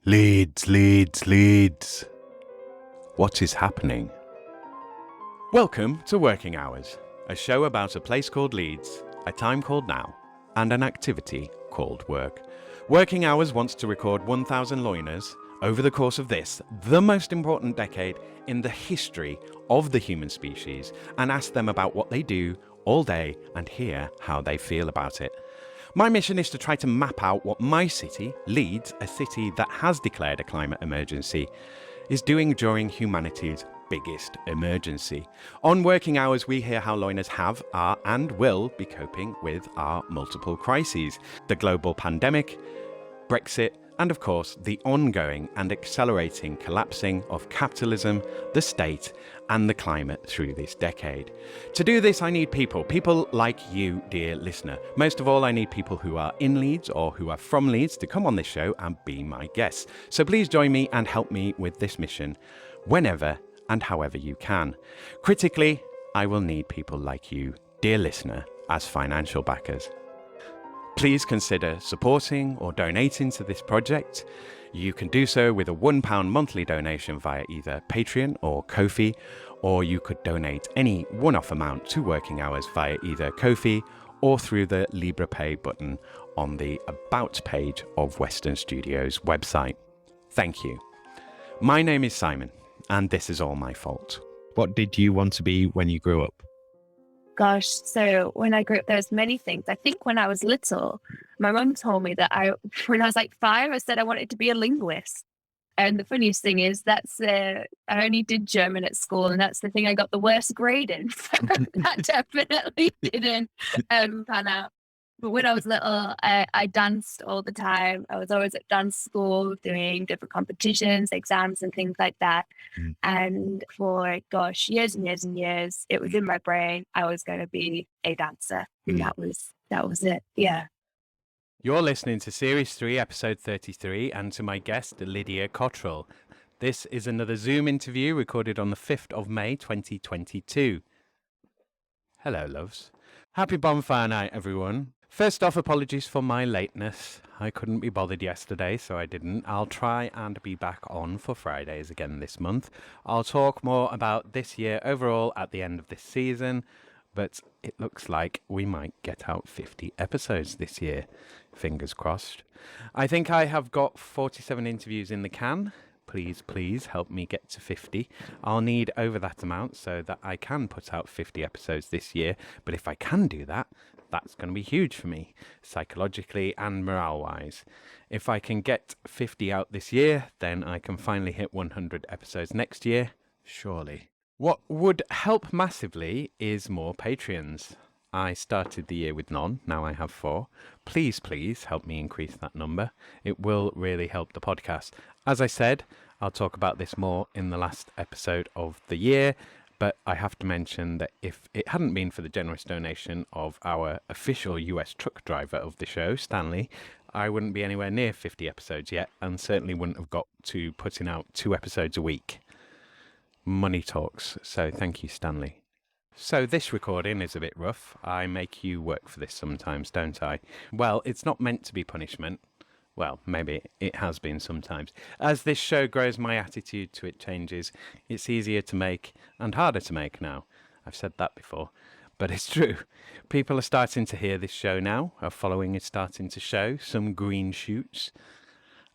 Leeds, Leeds, Leeds. What is happening? Welcome to Working Hours, a show about a place called Leeds, a time called now, and an activity called work. Working Hours wants to record 1,000 loiners over the course of this, the most important decade in the history of the human species, and ask them about what they do all day and hear how they feel about it. My mission is to try to map out what my city, Leeds, a city that has declared a climate emergency, is doing during humanity's biggest emergency. On Working Hours, we hear how loiners have, are, and will be coping with our multiple crises: the global pandemic, Brexit, and of course, the ongoing and accelerating collapsing of capitalism, the state, and the climate through this decade. To do this, I need people like you, dear listener. Most of all, I need people who are in Leeds or who are from Leeds to come on this show and be my guests. So please join me and help me with this mission whenever and however you can. Critically, I will need people like you, dear listener, as financial backers. Please consider supporting or donating to this project. You can do so with a £1 monthly donation via either Patreon or Ko-fi, or you could donate any one-off amount to Working Hours via either Ko-fi or through the LibrePay button on the About page of Western Studios' website. Thank you. My name is Simon, and this is all my fault. What did you want to be when you grew up? Gosh, so when I grew up, there was many things. I think when I was little, my mum told me that when I was like 5, I said I wanted to be a linguist. And the funniest thing is I only did German at school, and that's the thing I got the worst grade in. So that definitely didn't pan out. But when I was little, I danced all the time. I was always at dance school doing different competitions, exams, and things like that. And for, years and years and years, it was in my brain. I was going to be a dancer. And that was it. Yeah. You're listening to Series 3, Episode 33, and to my guest, Lydia Cottrell. This is another Zoom interview recorded on the 5th of May, 2022. Hello, loves. Happy bonfire night, everyone. First off, apologies for my lateness. I couldn't be bothered yesterday, so I didn't. I'll try and be back on for Fridays again this month. I'll talk more about this year overall at the end of this season, but it looks like we might get out 50 episodes this year. Fingers crossed. I think I have got 47 interviews in the can. Please help me get to 50. I'll need over that amount so that I can put out 50 episodes this year. But if I can do that, that's going to be huge for me, psychologically and morale-wise. If I can get 50 out this year, then I can finally hit 100 episodes next year, surely. What would help massively is more Patreons. I started the year with none, now I have 4. Please help me increase that number. It will really help the podcast. As I said, I'll talk about this more in the last episode of the year, but I have to mention that if it hadn't been for the generous donation of our official US truck driver of the show, Stanley, I wouldn't be anywhere near 50 episodes yet, and certainly wouldn't have got to putting out 2 episodes a week. Money talks, so thank you, Stanley. So this recording is a bit rough. I make you work for this sometimes, don't I? Well, it's not meant to be punishment. Well, maybe it has been sometimes. As this show grows, my attitude to it changes. It's easier to make and harder to make now. I've said that before, but it's true. People are starting to hear this show now. Our following is starting to show some green shoots.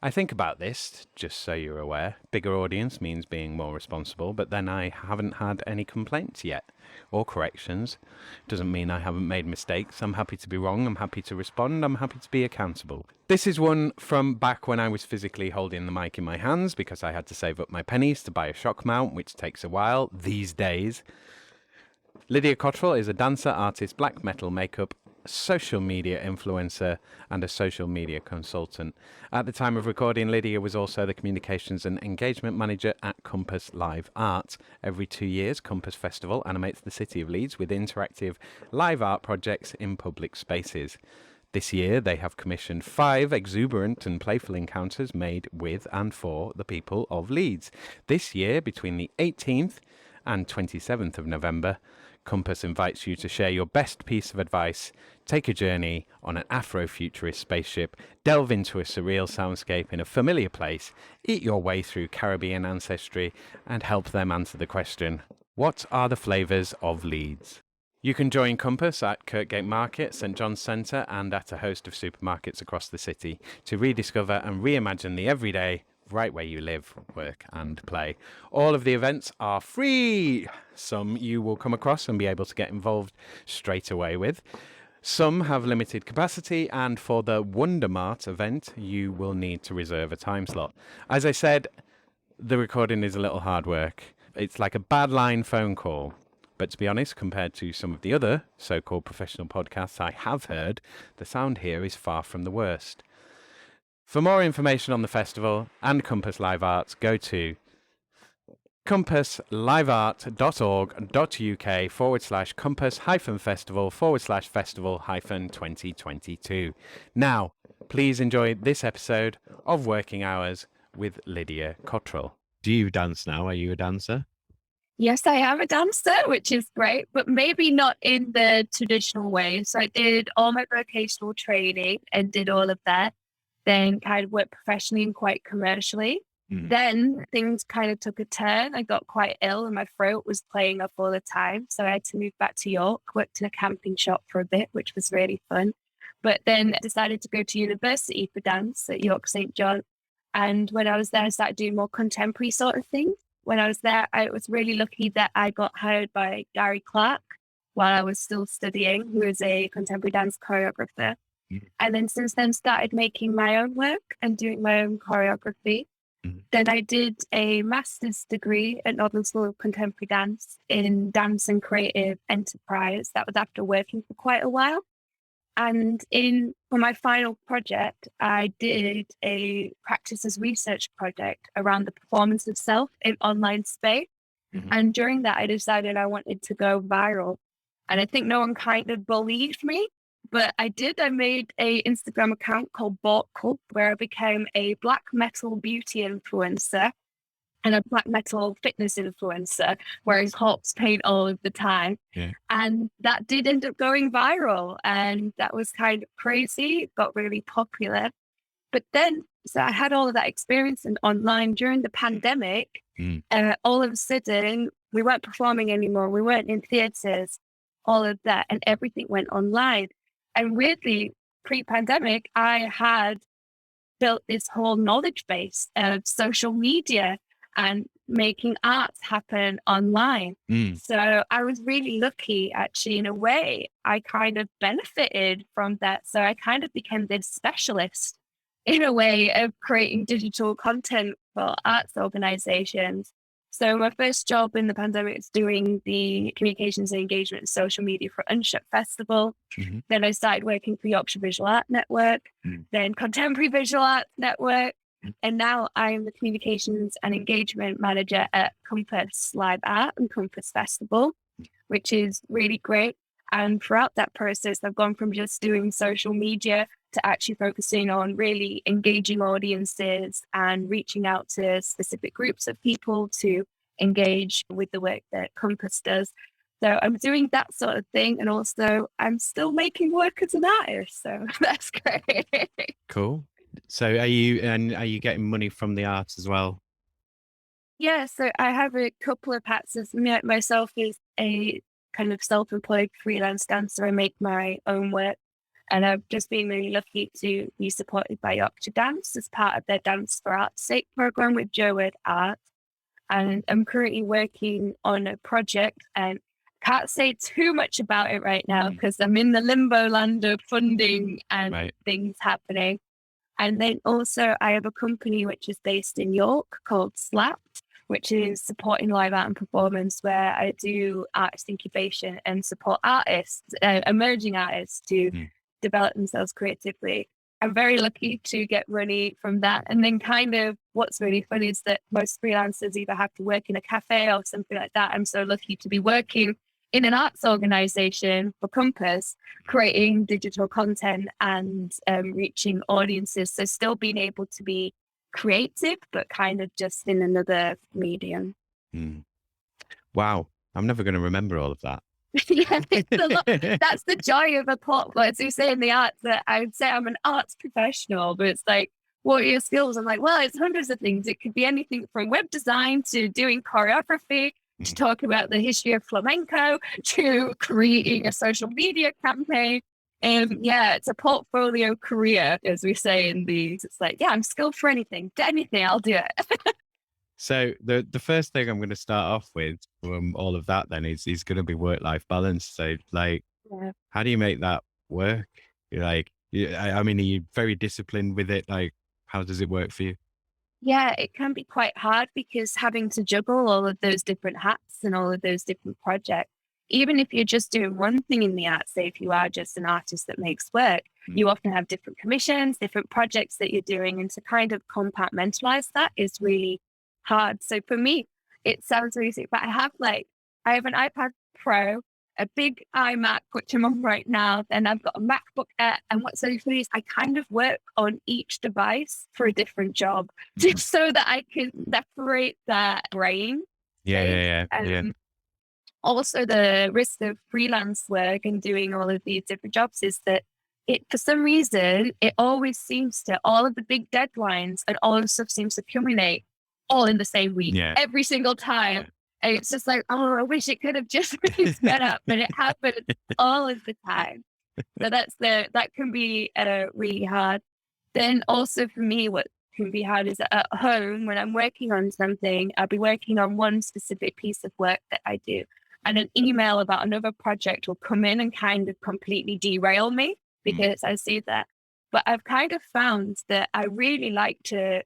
I think about this, just so you're aware. Bigger audience means being more responsible, but then I haven't had any complaints yet, or corrections. Doesn't mean I haven't made mistakes. I'm happy to be wrong. I'm happy to respond. I'm happy to be accountable. This is one from back when I was physically holding the mic in my hands because I had to save up my pennies to buy a shock mount, which takes a while these days. Lydia Cottrell is a dancer, artist, black metal makeup, social media influencer, and a social media consultant. At the time of recording, Lydia was also the communications and engagement manager at Compass Live Art. Every 2 years, Compass Festival animates the city of Leeds with interactive live art projects in public spaces. This year, they have commissioned 5 exuberant and playful encounters made with and for the people of Leeds. This year, between the 18th and 27th of November, Compass invites you to share your best piece of advice, take a journey on an afro futurist spaceship, delve into a surreal soundscape in a familiar place, eat your way through Caribbean ancestry, and help them answer the question, what are the flavours of Leeds? You can join Compass at Kirkgate Market, St John's Centre, and at a host of supermarkets across the city to rediscover and reimagine the everyday right where you live, work and play. All of the events are free. Some you will come across and be able to get involved straight away with. Some have limited capacity, and for the Wondermart event, you will need to reserve a time slot. As I said, the recording is a little hard work. It's like a bad line phone call. But to be honest, compared to some of the other so-called professional podcasts I have heard, the sound here is far from the worst. For more information on the festival and Compass Live Arts, go to compassliveart.org.uk/compass-festival/festival-2022. Now, please enjoy this episode of Working Hours with Lydia Cottrell. Do you dance now? Are you a dancer? Yes, I am a dancer, which is great, but maybe not in the traditional way. So I did all my vocational training and did all of that, then kind of worked professionally and quite commercially. Then things kind of took a turn. I got quite ill and my throat was playing up all the time. So I had to move back to York, worked in a camping shop for a bit, which was really fun. But then I decided to go to university for dance at York St John. And when I was there, I started doing more contemporary sort of things. When I was there, I was really lucky that I got hired by Gary Clark while I was still studying, who is a contemporary dance choreographer. And then since then started making my own work and doing my own choreography. Then I did a master's degree at Northern School of Contemporary Dance in Dance and Creative Enterprise. That was after working for quite a while. And for my final project, I did a practice as research project around the performance of self in online space. And during that, I decided I wanted to go viral. And I think no one kind of believed me, but I did. I made an Instagram account called Borkle, where I became a black metal beauty influencer and a black metal fitness influencer, wearing corpse paint all of the time. And that did end up going viral. And that was kind of crazy. It got really popular. But then, so I had all of that experience in online during the pandemic. All of a sudden, we weren't performing anymore. We weren't in theatres, all of that. And everything went online. And weirdly, pre-pandemic, I had built this whole knowledge base of social media and making arts happen online. So I was really lucky, actually, in a way. I kind of benefited from that. So I kind of became this specialist in a way of creating digital content for arts organizations. So my first job in the pandemic was doing the communications and engagement and social media for Unshut Festival. Then I started working for Yorkshire Visual Art Network, then Contemporary Visual Arts Network. And now I am the communications and engagement manager at Compass Live Art and Compass Festival, which is really great. And throughout that process, I've gone from just doing social media to actually focusing on really engaging audiences and reaching out to specific groups of people to engage with the work that Compass does. So I'm doing that sort of thing. And also I'm still making work as an artist. So that's great. Cool. So are you getting money from the art as well? Yeah, so I have a couple of hats. As myself is a kind of self-employed freelance dancer. I make my own work. And I've just been really lucky to be supported by Yorkshire Dance as part of their Dance for Art's Sake program with Joe Word Art. And I'm currently working on a project and can't say too much about it right now because I'm in the limbo land of funding and things happening. And then also I have a company which is based in York called Slapped, which is supporting live art and performance, where I do artist incubation and support artists, emerging artists to develop themselves creatively. I'm very lucky to get money from that. And then kind of what's really funny is that most freelancers either have to work in a cafe or something like that. I'm so lucky to be working in an arts organization for Compass, creating digital content and reaching audiences. So still being able to be creative, but kind of just in another medium. Wow. I'm never going to remember all of that. Yeah, it's a lot. That's the joy of a portfolio. As we say in the arts, that I would say I'm an arts professional, but it's like, what are your skills? I'm like, well, it's hundreds of things. It could be anything from web design to doing choreography, to talk about the history of flamenco, to creating a social media campaign. And yeah, it's a portfolio career, as we say in these. It's like, yeah, I'm skilled for anything. Anything, I'll do it. So the first thing I'm going to start off with from all of that then is going to be work-life balance. So like, Yeah. how do you make that work? You're like, I mean, are you very disciplined with it? Like, how does it work for you? Yeah, it can be quite hard because having to juggle all of those different hats and all of those different projects, even if you're just doing one thing in the arts, say if you are just an artist that makes work, you often have different commissions, different projects that you're doing. And to kind of compartmentalize that is really hard. So for me, it sounds easy, but I have an iPad Pro, a big iMac, which I'm on right now. Then I've got a MacBook Air. And what's so funny is I kind of work on each device for a different job, just so that I can separate that brain. Yeah. Also, the risk of freelance work and doing all of these different jobs is that for some reason, it always seems to, all of the big deadlines and all of the stuff seems to accumulate all in the same week, every single time. And it's just like, oh, I wish it could have just really sped up, but it happens all of the time. So that can be really hard. Then also for me, what can be hard is at home when I'm working on something, I'll be working on one specific piece of work that I do, and an email about another project will come in and kind of completely derail me because I see that. But I've kind of found that I really like to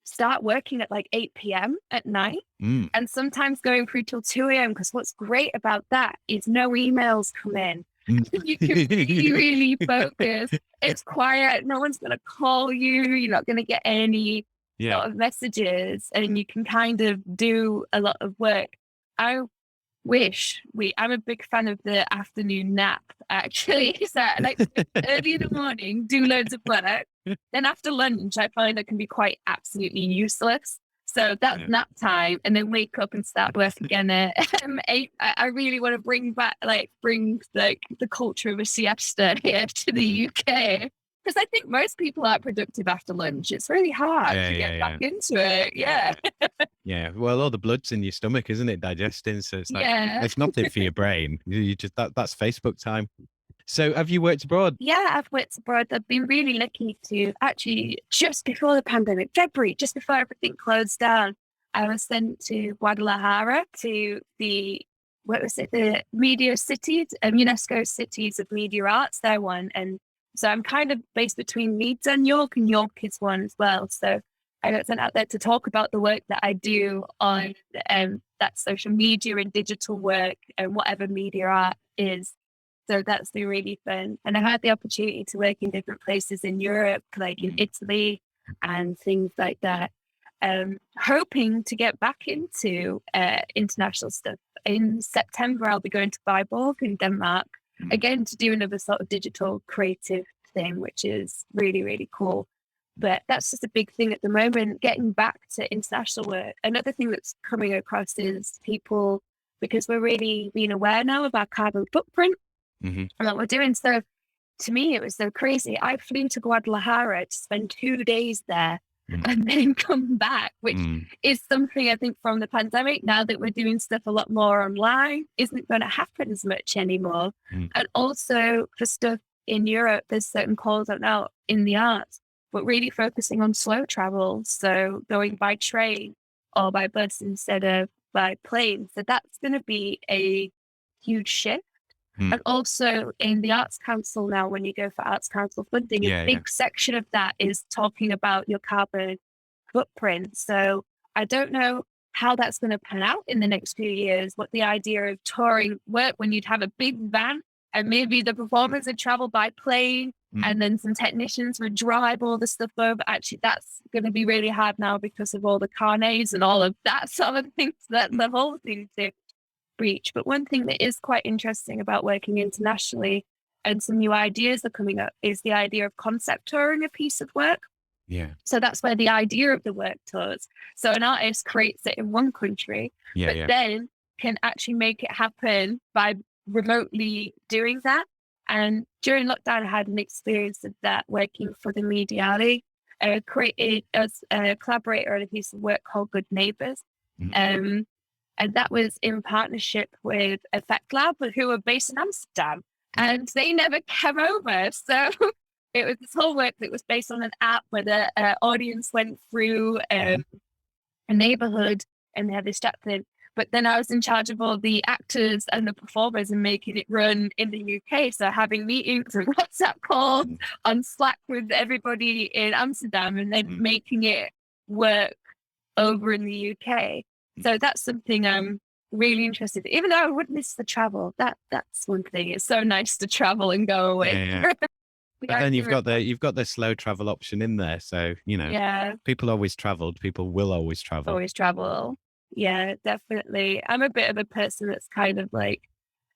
start working at like 8 p.m. at night and sometimes going through till 2 a.m. because what's great about that is no emails come in. You can really, really focus. It's quiet. No one's going to call you. You're not going to get any sort of messages, and you can kind of do a lot of work. I'm a big fan of the afternoon nap, actually. So I like to early in the morning, do loads of work. Then after lunch, I find that can be quite absolutely useless. So that's nap time, and then wake up and start work again at 8. I really want to bring the culture of a siesta here to the UK, because I think most people aren't productive after lunch. It's really hard to get back into it. Yeah. Well, all the blood's in your stomach, isn't it? Digesting. So it's like, it's nothing for your brain. You just, that's Facebook time. So have you worked abroad? Yeah, I've worked abroad. I've been really lucky to actually, just before the pandemic, February, just before everything closed down, I was sent to Guadalajara to the Media Cities, UNESCO Cities of Media Arts, they're one. And so I'm kind of based between Leeds and York is one as well. So I got sent out there to talk about the work that I do on that social media and digital work and whatever media art is. So that's been really fun. And I had the opportunity to work in different places in Europe, like in Italy and things like that. Hoping to get back into international stuff. In September, I'll be going to Viborg in Denmark, again, to do another sort of digital creative thing, which is really, really cool. But that's just a big thing at the moment, getting back to international work. Another thing that's coming across is people, because we're really being aware now of our carbon footprint and what we're doing. So to me, it was so crazy. I flew to Guadalajara to spend 2 days there and then come back, which is something I think from the pandemic, now that we're doing stuff a lot more online, isn't going to happen as much anymore. And also for stuff in Europe, there's certain calls out now in the arts, but really focusing on slow travel. So going by train or by bus instead of by plane. So that's going to be a huge shift. And also in the Arts Council now, when you go for Arts Council funding, a big section of that is talking about your carbon footprint. So I don't know how that's going to pan out in the next few years, what the idea of touring work when you'd have a big van and maybe the performers would travel by plane and then some technicians would drive all the stuff over. Actually, that's going to be really hard now because of all the carnets and all of that sort of things that the whole thing to reach. But one thing that is quite interesting about working internationally and some new ideas are coming up is the idea of concept touring a piece of work. So that's where the idea of the work tours. So an artist creates it in one country, but then can actually make it happen by remotely doing that. And during lockdown, I had an experience of that working for the Mediale, created as a collaborator on a piece of work called Good Neighbours. And that was in partnership with Effect Lab, who are based in Amsterdam. And they never came over. So it was this whole work that was based on an app where the audience went through a neighborhood and they had this chat thing. But then I was in charge of all the actors and the performers and making it run in the UK. So having meetings and WhatsApp calls on Slack with everybody in Amsterdam and then making it work over in the UK. So that's something I'm really interested in. Even though I would miss the travel, that's one thing. It's so nice to travel and go away. Yeah. But then you've got the slow travel option in there. So, people always traveled. People will always travel. Always travel. Yeah, definitely. I'm a bit of a person that's kind of like,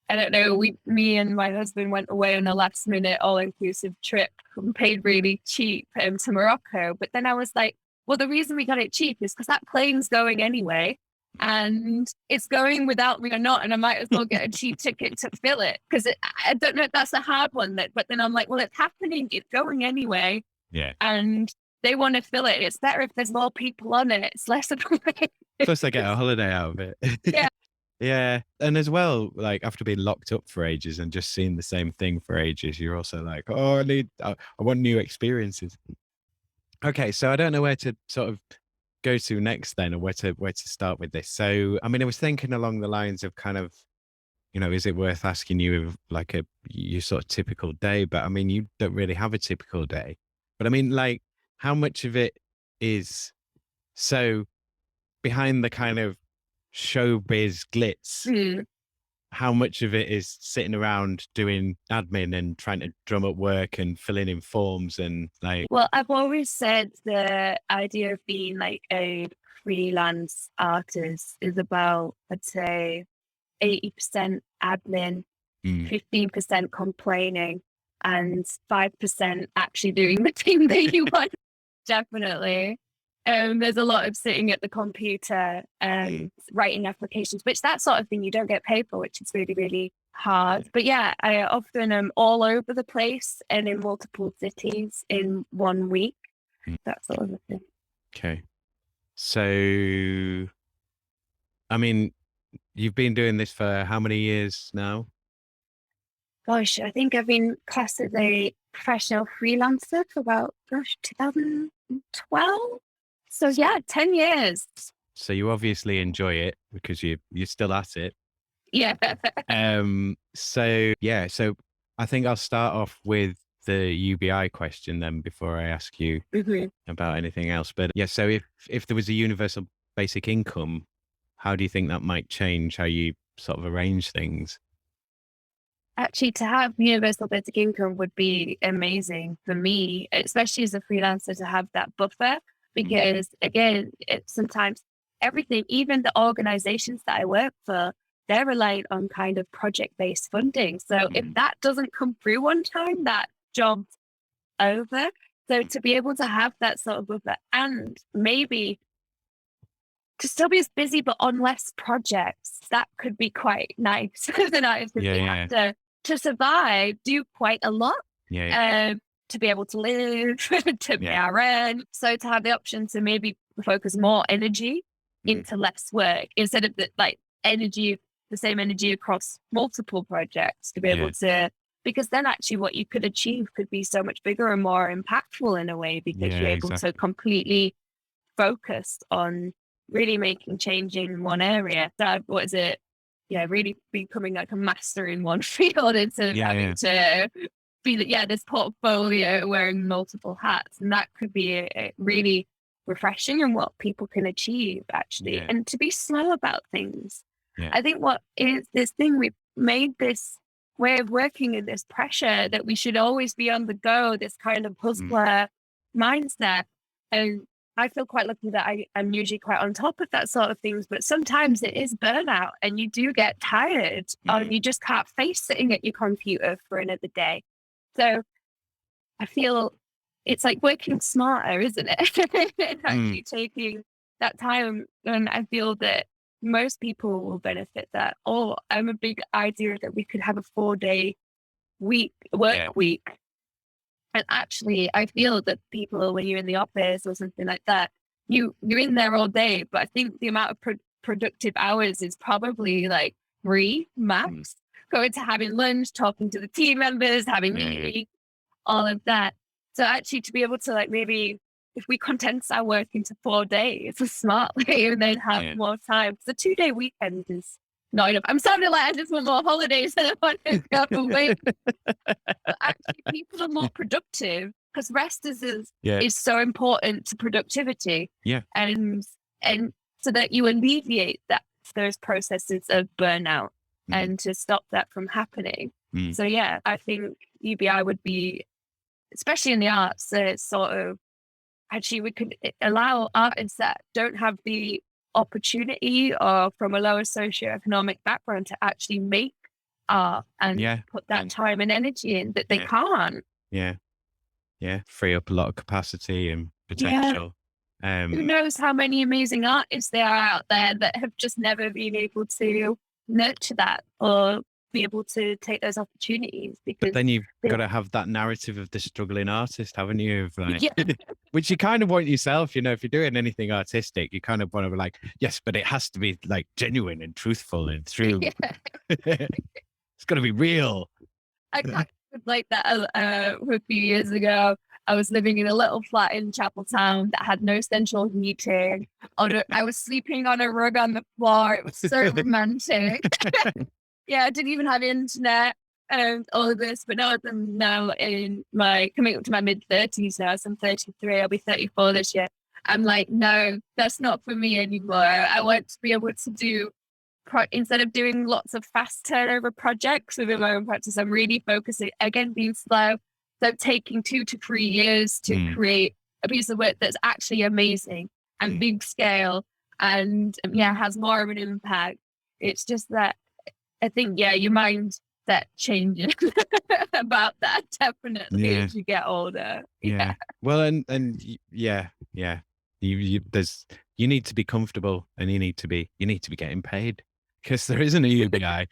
I don't know, me and my husband went away on a last minute all-inclusive trip and paid really cheap to Morocco. But then I was like, well, the reason we got it cheap is because that plane's going anyway. And it's going without me or not. And I might as well get a cheap ticket to fill it. Because I don't know if that's a hard one. But then I'm like, well, it's happening. It's going anyway. Yeah. And they want to fill it. It's better if there's more people on it. It's less of a Plus, they get a holiday out of it. Yeah. Yeah. And as well, like after being locked up for ages and just seeing the same thing for ages, you're also like, oh, I want new experiences. Okay. So I don't know where to sort of go to next then, or where to start with this. So, I mean, I was thinking along the lines of kind of, is it worth asking you like your sort of typical day? But I mean, you don't really have a typical day. But I mean, like, how much of it is so behind the kind of showbiz glitz? How much of it is sitting around doing admin and trying to drum up work and filling in forms and like? Well, I've always said the idea of being like a freelance artist is about, I'd say, 80% admin, 15% complaining, and 5% actually doing the thing that you want. Definitely. There's a lot of sitting at the computer and writing applications, which that sort of thing you don't get paid for, which is really, really hard. But yeah, I often am all over the place and in multiple cities in 1 week. That sort of a thing. Okay. So, I mean, you've been doing this for how many years now? Gosh, I think I've been classed as a professional freelancer for about, 2012. So yeah, 10 years. So you obviously enjoy it because you're still at it. Yeah. So I think I'll start off with the UBI question then before I ask you about anything else. But yeah, so if there was a universal basic income, how do you think that might change how you sort of arrange things? Actually, to have universal basic income would be amazing for me, especially as a freelancer, to have that buffer. Because again, sometimes everything, even the organizations that I work for, they're reliant on kind of project-based funding. So if that doesn't come through one time, that job's over. So to be able to have that sort of buffer and maybe to still be as busy, but on less projects, that could be quite nice. Then I have to survive, do quite a lot. To be able to live, to pay our rent. So to have the option to maybe focus more energy into less work instead of the same energy across multiple projects to be able to, because then actually what you could achieve could be so much bigger and more impactful in a way, because you're able to completely focus on really making change in one area. So really becoming like a master in one field instead of having to be this portfolio wearing multiple hats. And that could be a really refreshing in what people can achieve actually. And to be slow about things. I think what is this thing, we've made this way of working and this pressure that we should always be on the go, this kind of hustler mindset. And I feel quite lucky that I'm usually quite on top of that sort of things, but sometimes it is burnout and you do get tired or you just can't face sitting at your computer for another day. So I feel it's like working smarter, isn't it? Actually taking that time. And I feel that most people will benefit that. Or I'm a big idea that we could have a 4-day work week. And actually, I feel that people, when you're in the office or something like that, you're in there all day. But I think the amount of productive hours is probably like 3 max. Going to having lunch, talking to the team members, having meetings, all of that. So actually, to be able to like maybe if we condense our work into 4 days, it's a smart way, and then have more time. The 2-day weekend is not enough. I'm sounding like I just want more holidays and I want to go away. But actually, people are more productive because rest is so important to productivity. Yeah. And so that you alleviate those processes of burnout and to stop that from happening. So yeah, I think UBI would be, especially in the arts, sort of actually we could allow artists that don't have the opportunity or from a lower socioeconomic background to actually make art and put that time and energy in that they can't. Yeah. Free up a lot of capacity and potential. Who knows how many amazing artists there are out there that have just never been able to nurture that or be able to take those opportunities. But then you've got to have that narrative of the struggling artist, haven't you? Of like, which you kind of want yourself, you know, if you're doing anything artistic, you kind of want to be like, yes, but it has to be like genuine and truthful and true. It's got to be real. I kind of like that a few years ago. I was living in a little flat in Chapeltown that had no central heating. I was sleeping on a rug on the floor. It was so romantic. I didn't even have internet and all of this. But now in coming up to my mid-30s now, so I'm 33, I'll be 34 this year. I'm like, no, that's not for me anymore. I want to be able to do, instead of doing lots of fast turnover projects within my own practice, I'm really focusing, again, being slow. So taking 2 to 3 years to create a piece of work that's actually amazing and big scale and has more of an impact. It's just that I think, your mind that changes about that definitely as you get older. Yeah. Well, and you need to be comfortable and you need to be getting paid because there isn't a UBI.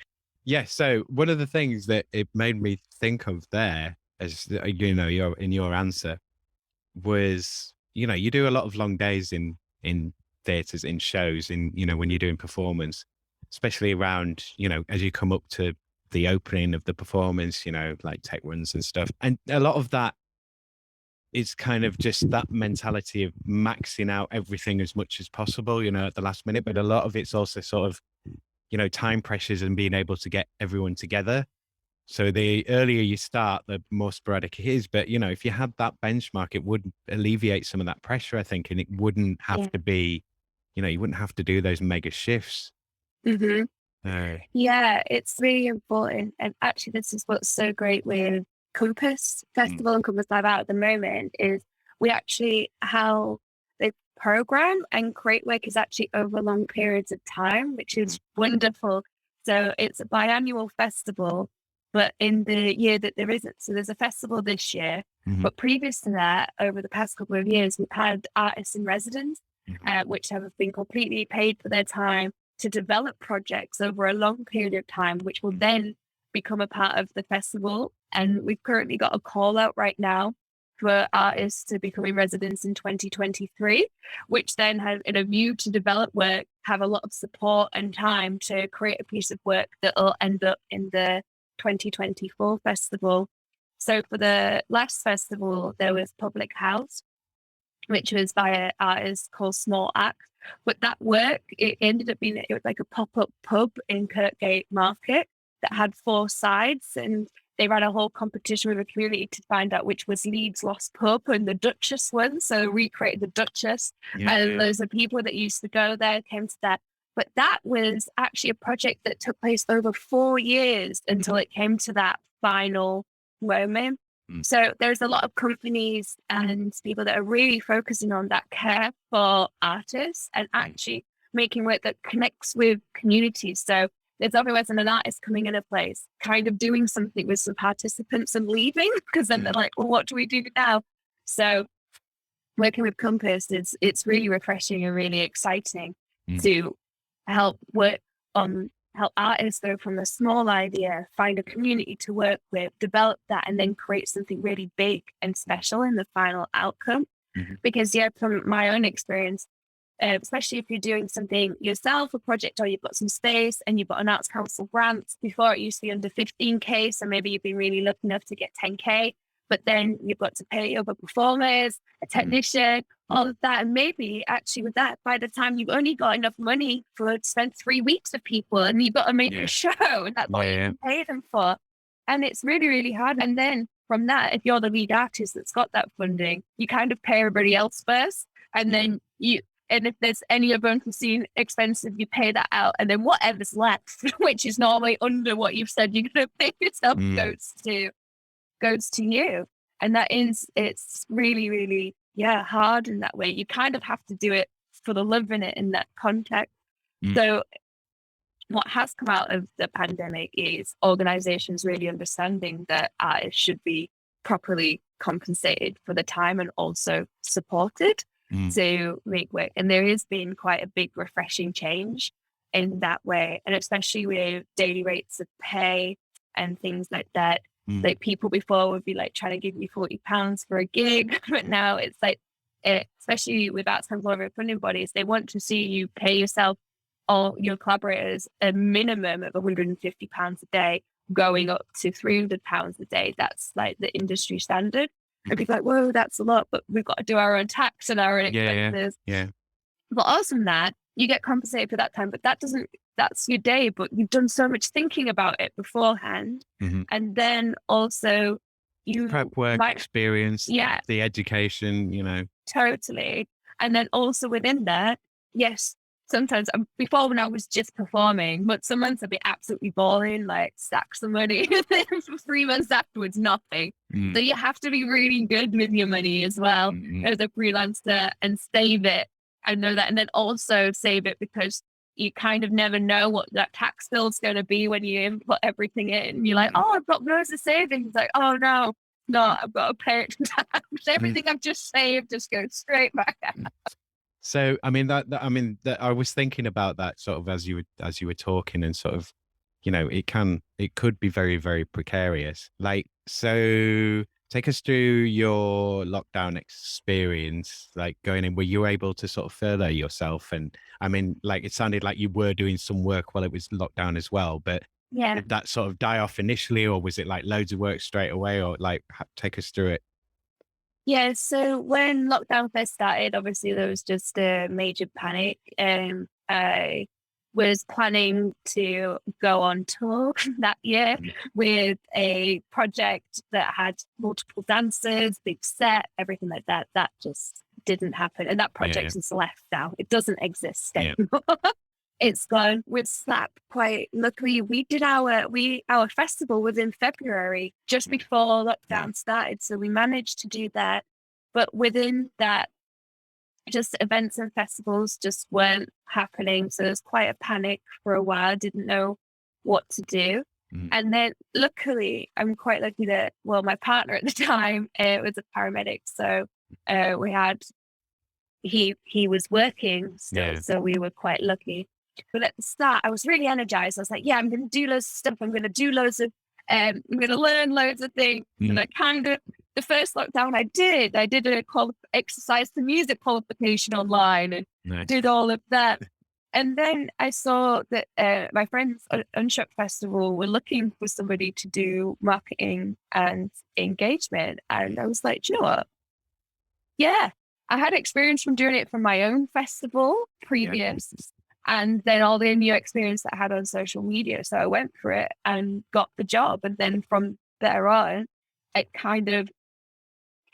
So one of the things that it made me think of there, as you know, your answer was, you know, you do a lot of long days in theatres, in shows, in, you know, when you're doing performance, especially around, you know, as you come up to the opening of the performance, you know, like tech runs and stuff. And a lot of that is kind of just that mentality of maxing out everything as much as possible, you know, at the last minute. But a lot of it's also sort of, you know, time pressures and being able to get everyone together. So the earlier you start, the more sporadic it is. But, you know, if you had that benchmark, it would alleviate some of that pressure, I think. And it wouldn't have to be, you know, you wouldn't have to do those mega shifts. It's really important. And actually, this is what's so great with Compass Festival and Compass Live Out at the moment is we actually, how they program and create work is actually over long periods of time, which is wonderful. So it's a biannual festival, but in the year that there isn't. So there's a festival this year, but previous to that, over the past couple of years, we've had artists in residence, which have been completely paid for their time to develop projects over a long period of time, which will then become a part of the festival. And we've currently got a call out right now for artists to become in residence in 2023, which then has in a view to develop work, have a lot of support and time to create a piece of work that will end up in the 2024 festival. So for the last festival, there was Public House, which was by an artist called Small Act. But that work, it ended up being, it was like a pop-up pub in Kirkgate Market that had 4 sides, and they ran a whole competition with the community to find out which was Leeds' lost pub and the Duchess one. So recreated the Duchess, and those are people that used to go there, came to that. But that was actually a project that took place over 4 years until it came to that final moment. So there's a lot of companies and people that are really focusing on that care for artists and actually making work that connects with communities. So there's otherwise an artist coming in a place, kind of doing something with some participants and leaving, because then they're like, well, what do we do now? So working with Compass, it's really refreshing and really exciting to help artists go from a small idea, find a community to work with, develop that, and then create something really big and special in the final outcome. Because from my own experience, especially if you're doing something yourself, a project, or you've got some space and you've got an arts council grant, before it used to be under 15k, so maybe you've been really lucky enough to get 10k, but then you've got to pay other performers, a technician, all of that. And maybe actually with that, by the time you've only got enough money to spend 3 weeks with people, and you've got to make a show, and that's what you can pay them for. And it's really, really hard. And then from that, if you're the lead artist that's got that funding, you kind of pay everybody else first. And then and if there's any of unforeseen expenses, you pay that out. And then whatever's left, which is normally under what you've said you're going to pay yourself, goes to you. And it's really, really, hard in that way. You kind of have to do it for the love in it in that context. So what has come out of the pandemic is organizations really understanding that artists should be properly compensated for the time and also supported to make work. And there has been quite a big refreshing change in that way. And especially with daily rates of pay and things like that. Like people before would be like trying to give you £40 for a gig, but now it's like, especially with arts council or funding bodies, they want to see you pay yourself or your collaborators a minimum of £150 a day, going up to £300 a day. That's like the industry standard. And people are like, whoa, that's a lot, but we've got to do our own tax and our own expenses. But also than that, you get compensated for that time, but that's your day, but you've done so much thinking about it beforehand. And then also you prep work, experience, the education, Totally. And then also within that, yes, sometimes before when I was just performing, but some months I'd be absolutely balling, like stacks of money. And then for 3 months afterwards, nothing. So you have to be really good with your money as well as a freelancer and save it. I know that. And then also save it because you kind of never know what that tax bill's going to be when you input everything in. You're like, oh, I've got loads of savings. Like, oh, no, I've got to pay it tax. Everything I've just saved just goes straight back out. So, I mean, I was thinking about that sort of as you were talking, and sort of, it could be very, very precarious. Like, so take us through your lockdown experience, like going in. Were you able to sort of further yourself? And I mean, like, it sounded like you were doing some work while it was lockdown as well, but did that sort of die off initially, or was it like loads of work straight away, or like take us through it? Yeah, so when lockdown first started, obviously there was just a major panic. I was planning to go on tour that year with a project that had multiple dancers, big set, everything like that. That just didn't happen. And that project is left now. It doesn't exist anymore. It's gone. We've slapped quite luckily. We did our festival was in February, just before lockdown started. So we managed to do that. But within that, just events and festivals just weren't happening. So there was quite a panic for a while. I didn't know what to do. And then luckily, I'm quite lucky that, well, my partner at the time was a paramedic. So he was working still. So we were quite lucky. But at the start, I was really energized. I was like, yeah, I'm going to do loads of stuff. I'm going to do loads of, I'm going to learn loads of things. And I the first lockdown I did a exercise to music qualification online and did all of that. And then I saw that my friends at Unshot Festival were looking for somebody to do marketing and engagement. And I was like, do you know what? Yeah, I had experience from doing it from my own festival previous. And then all the new experience that I had on social media. So I went for it and got the job. And then from there on, it kind of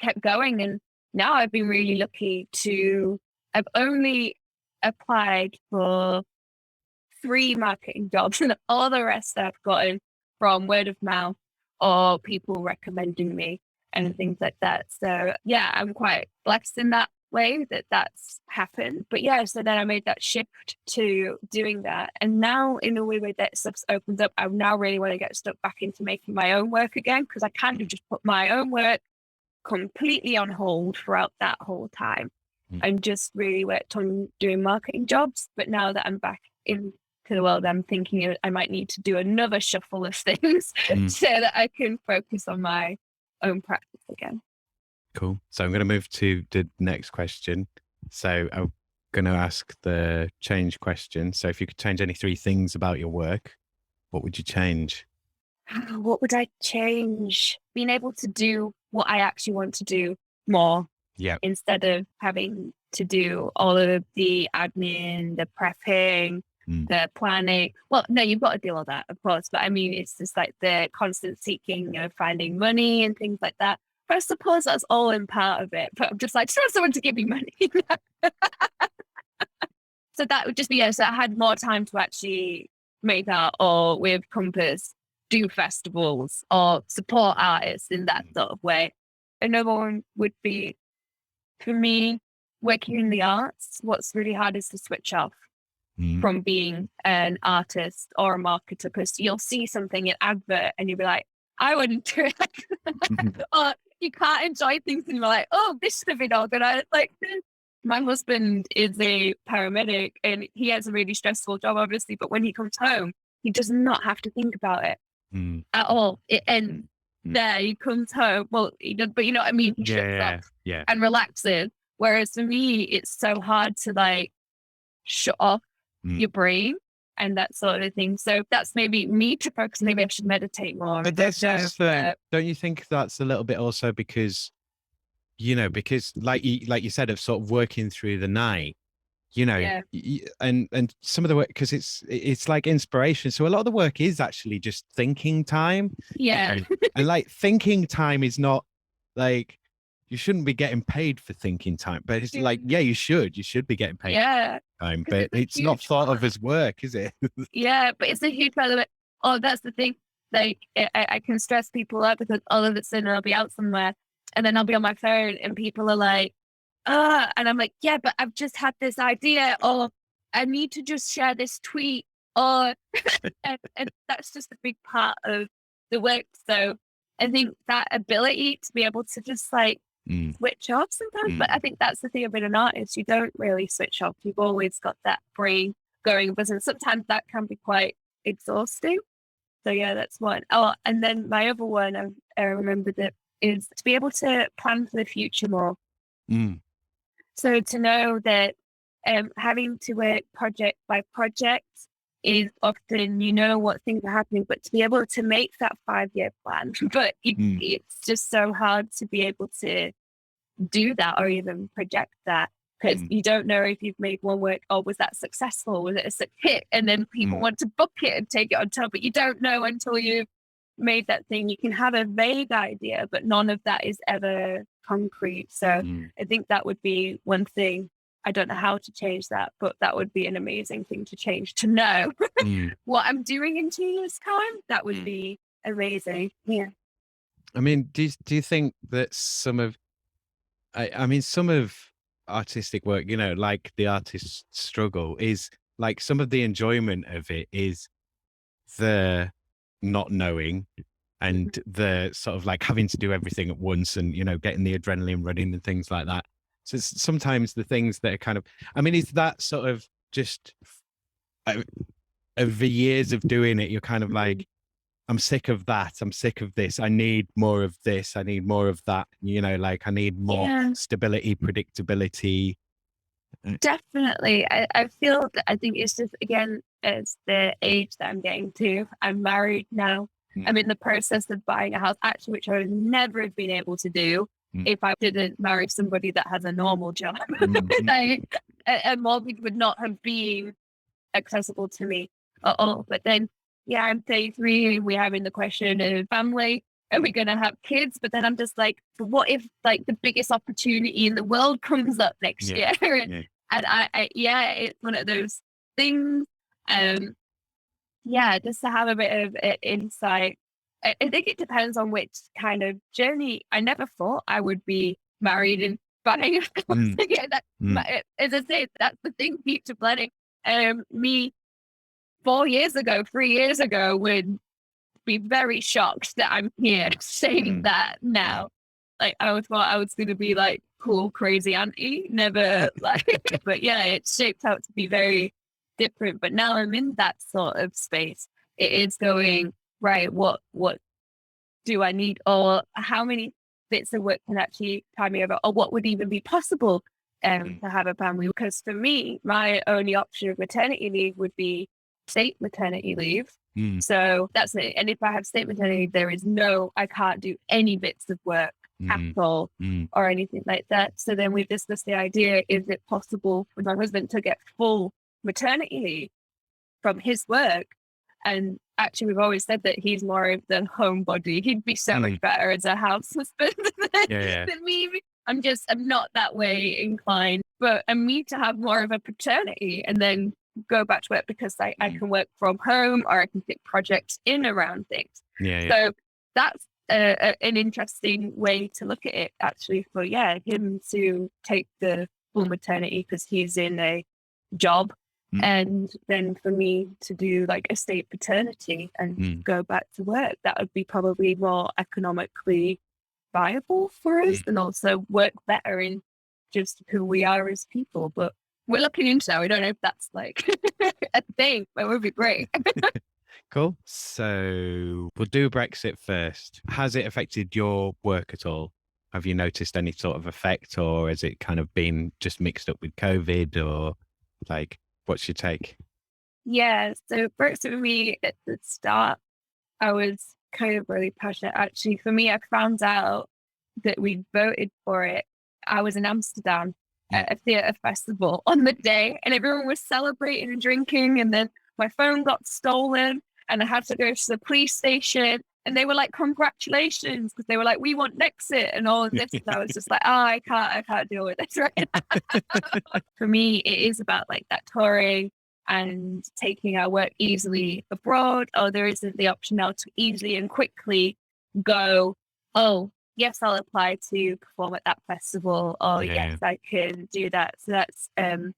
kept going. And now I've been really lucky I've only applied for 3 marketing jobs, and all the rest I've gotten from word of mouth or people recommending me and things like that. So yeah, I'm quite blessed in that way that's happened. But yeah, so then I made that shift to doing that. And now in a way where that stuff's opened up, I now really want to get stuck back into making my own work again, because I kind of just put my own work completely on hold throughout that whole time. and just really worked on doing marketing jobs. But now that I'm back into the world, I'm thinking I might need to do another shuffle of things so that I can focus on my own practice again. Cool. So I'm going to move to the next question. So I'm going to ask the change question. So if you could change any 3 things about your work, what would you change? What would I change? Being able to do what I actually want to do more. Yeah. Instead of having to do all of the admin, the prepping, the planning. Well, no, you've got to do all that, of course. But I mean, it's just like the constant seeking of finding money and things like that. But I suppose that's all in part of it. But I'm just like, just want someone to give me money. So that would just be, so I had more time to actually make art, or with Compass, do festivals or support artists in that sort of way. Another one would be, for me, working in the arts, what's really hard is to switch off from being an artist or a marketer, because you'll see something in advert and you'll be like, I wouldn't do it. Or you can't enjoy things and you're like, oh, this should have been organized. Like, my husband is a paramedic and he has a really stressful job, obviously, but when he comes home, he does not have to think about it at all. And there he comes home. Well, he does, but you know what I mean? He shuts up and relaxes. Whereas for me, it's so hard to like shut off your brain and that sort of thing. So that's maybe me to focus. Maybe I should meditate more. But that's just don't you think that's a little bit also because, you know, because like you said, of sort of working through the night, you know, and some of the work, because it's like inspiration. So a lot of the work is actually just thinking time. Yeah. And like thinking time is not like, you shouldn't be getting paid for thinking time, but it's like, yeah, you should be getting paid for time, but it's not thought of as work, is it? Yeah, but it's a huge part of it. Oh, that's the thing. Like, I can stress people out because all of a sudden I'll be out somewhere and then I'll be on my phone and people are like, and I'm like, yeah, but I've just had this idea, or I need to just share this tweet, or and that's just a big part of the work. So I think that ability to be able to just like switch off sometimes, but I think that's the thing about an artist, you don't really switch off. You've always got that brain going, but sometimes that can be quite exhausting. So yeah, that's one. Oh, and then my other one, I remembered it, is to be able to plan for the future more. So to know that having to work project by project is often, you know, what things are happening, but to be able to make that 5-year plan, but it's just so hard to be able to do that or even project that, because you don't know if you've made one work, or was that successful? Was it a hit? And then people want to book it and take it on top, but you don't know until you've made that thing. You can have a vague idea, but none of that is ever concrete. So I think that would be one thing. I don't know how to change that, but that would be an amazing thing to change, to know what I'm doing in 2 years' time. That would be amazing. Yeah. I mean, do you think that some of artistic work, you know, like the artist's struggle, is like some of the enjoyment of it is the not knowing and the sort of like having to do everything at once and, you know, getting the adrenaline running and things like that. So sometimes the things that are kind of, I mean, is that sort of just over years of doing it, you're kind of like, I'm sick of that. I'm sick of this. I need more of this. I need more of that. You know, like I need more stability, predictability. Definitely. I feel that, I think it's just, again, it's the age that I'm getting to. I'm married now. I'm in the process of buying a house, actually, which I would never have been able to do if I didn't marry somebody that has a normal job. Like, a mortgage would not have been accessible to me at all. But then, yeah, I'm 33. We're having the question of family. Are we going to have kids? But then I'm just like, what if like the biggest opportunity in the world comes up next year? And I, it's one of those things. Just to have a bit of insight. I think it depends on which kind of journey. I never thought I would be married and buying a house. As I say, that's the thing, future planning. Me 3 years ago would be very shocked that I'm here saying that now. Like I always thought I was going to be like cool, crazy auntie. Never like, but yeah, it shaped out to be very different. But now I'm in that sort of space. It is going right. What do I need, or how many bits of work can actually tie me over, or what would even be possible to have a family? Because for me, my only option of maternity leave would be state maternity leave. So that's it. And if I have state maternity leave, I can't do any bits of work at all or anything like that. So then we've discussed the idea, is it possible for my husband to get full maternity leave from his work? And actually, we've always said that he's more of the homebody. He'd be so much better as a house husband than me. I'm not that way inclined. And me to have more of a paternity and then go back to work because I can work from home or I can fit projects in around things. So that's an interesting way to look at it, actually, for him to take the full maternity because he's in a job. And then for me to do like a state paternity and go back to work, that would be probably more economically viable for us and also work better in just who we are as people. But we're looking into that. We don't know if that's like a thing, but it would be great. Cool. So we'll do Brexit first. Has it affected your work at all? Have you noticed any sort of effect, or has it kind of been just mixed up with COVID, or like, what's your take? Yeah, so Brexit for me at the start, I was kind of really passionate. Actually, for me, I found out that we voted for it. I was in Amsterdam at a theatre festival on the day, and everyone was celebrating and drinking. And then my phone got stolen, and I had to go to the police station. And they were like, "Congratulations," because they were like, "We want Nexit," and all of this. And I was just like, "Oh, I can't deal with this right now." For me, it is about like that touring and taking our work easily abroad. Or there isn't the option now to easily and quickly go, "Oh, yes, I'll apply to perform at that festival," or "Yes, I can do that." So that's a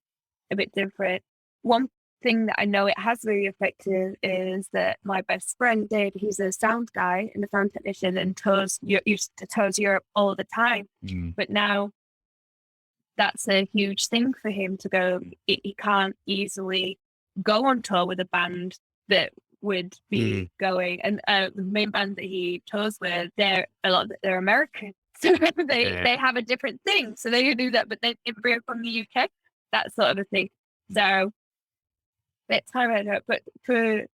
bit different. One thing that I know it has really affected is that my best friend Dave, he's a sound guy and a sound technician and used to tours Europe all the time. But now that's a huge thing for him to go. He can't easily go on tour with a band that would be going. And the main band that he tours with, they're American. So they have a different thing. So they do that, but then if we're from the UK, that sort of a thing. So it's hard, but for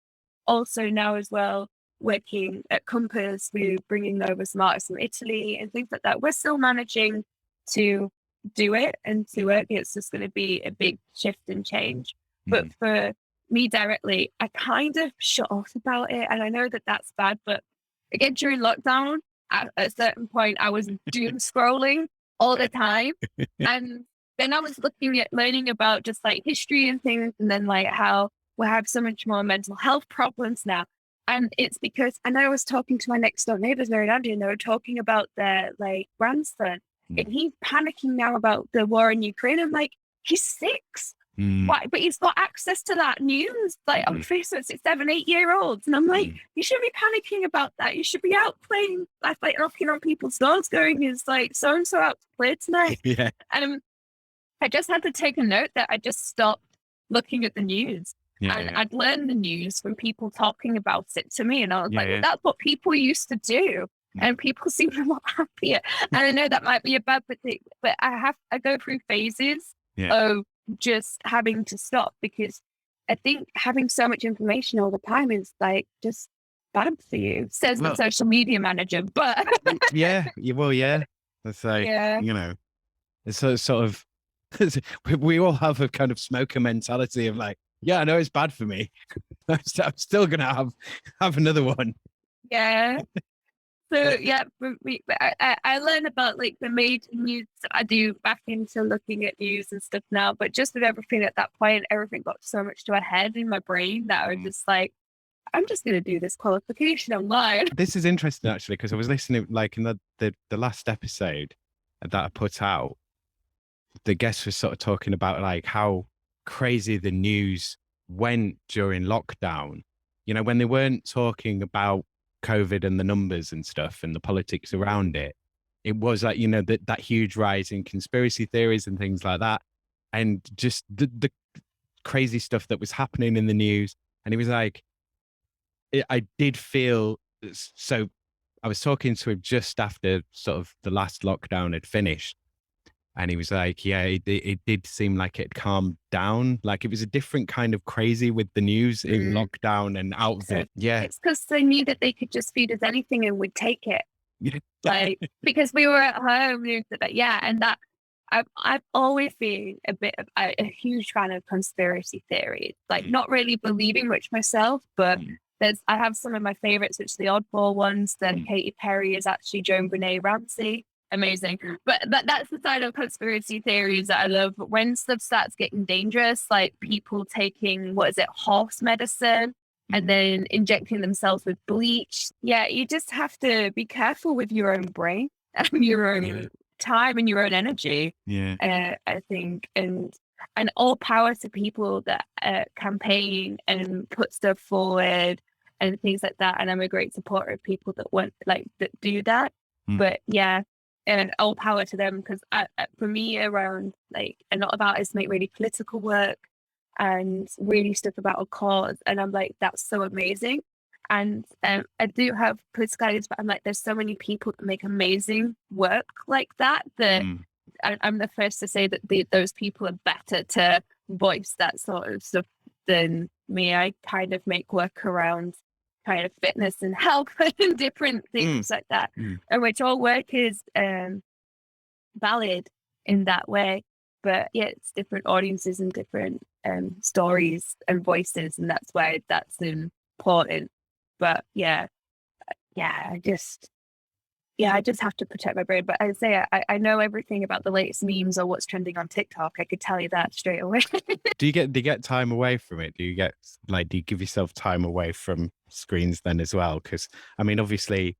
also now as well, working at Compass, we're bringing over some artists from Italy and things like that. We're still managing to do it and to work. It's just going to be a big shift and change. But for me directly, I kind of shut off about it. And I know that that's bad, but again, during lockdown, at a certain point, I was doom scrolling all the time. And then I was looking at learning about just like history and things, and then like how we have so much more mental health problems now. And it's because, and I was talking to my next door neighbors, Mary and Andy, and they were talking about their like grandson, and he's panicking now about the war in Ukraine. I'm like, he's 6. Why? But he's got access to that news, like on Facebook, 6, 7, 8-year-olds. And I'm like, you shouldn't be panicking about that. You should be out playing, like knocking on people's doors, going, "Is like so and so out to play tonight?" And I just had to take a note that I just stopped looking at the news. I'd learned the news from people talking about it to me. And I was like, well, that's what people used to do. And people seem a lot happier. And I know that might be a bad thing, but I go through phases of just having to stop, because I think having so much information all the time is like just bad for you, says the social media manager. But that's like, you know, it's sort of, we all have a kind of smoker mentality of like, yeah, I know it's bad for me. I'm still gonna have another one. So I learned about like the major news. I do back into looking at news and stuff now, but just with everything at that point, everything got so much to a head in my brain that I was just like, I'm just going to do this qualification online. This is interesting actually, because I was listening like in the last episode that I put out, the guest was sort of talking about like how crazy the news went during lockdown, you know, when they weren't talking about COVID and the numbers and stuff and the politics around it. it was like, you know, that huge rise in conspiracy theories and things like that. And just the crazy stuff that was happening in the news. And he was like, I did feel so. I was talking to him just after sort of the last lockdown had finished. And he was like, yeah, it did seem like it calmed down. Like it was a different kind of crazy with the news in lockdown and out of So it. Yeah. it's because they knew that they could just feed us anything and we'd take it. Yeah. Like, because we were at home, and that I've always been a bit of a huge fan of conspiracy theories. Like, not really believing much myself, but I have some of my favorites, which are the oddball ones. Then Katy Perry is actually Joan Benet Ramsey. Amazing. But that's the side of conspiracy theories that I love. But when stuff starts getting dangerous, like people taking, horse medicine and then injecting themselves with bleach. Yeah, you just have to be careful with your own brain and your own time and your own energy. Yeah. I think. And all power to people that campaign and put stuff forward and things like that. And I'm a great supporter of people that that do that. But yeah, and all power to them, because for me, around like a lot of artists make really political work and really stuff about a cause, and I'm like, that's so amazing. And I do have political ideas, but I'm like, there's so many people that make amazing work like that I'm the first to say that those people are better to voice that sort of stuff than me. I kind of make work around kind of fitness and health and different things like that, and which all work is valid in that way. But yeah, it's different audiences and different stories and voices, and that's why that's important. But I just have to protect my brain. But I say I know everything about the latest memes or what's trending on TikTok. I could tell you that straight away. Do you get time away from it? Do you give yourself time away from screens then as well? Because I mean, obviously,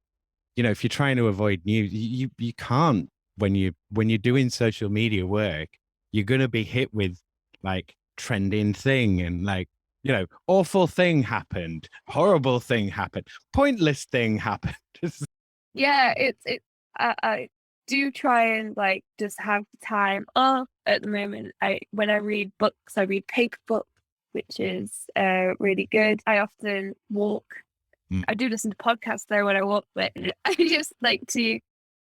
you know, if you're trying to avoid news, you can't. When you're doing social media work, you're gonna be hit with like trending thing and like, you know, awful thing happened, horrible thing happened, pointless thing happened. Yeah, I do try and like just have time off at the moment. When I read books, I read paper books, which is really good. I often walk. I do listen to podcasts though when I walk, but I just like to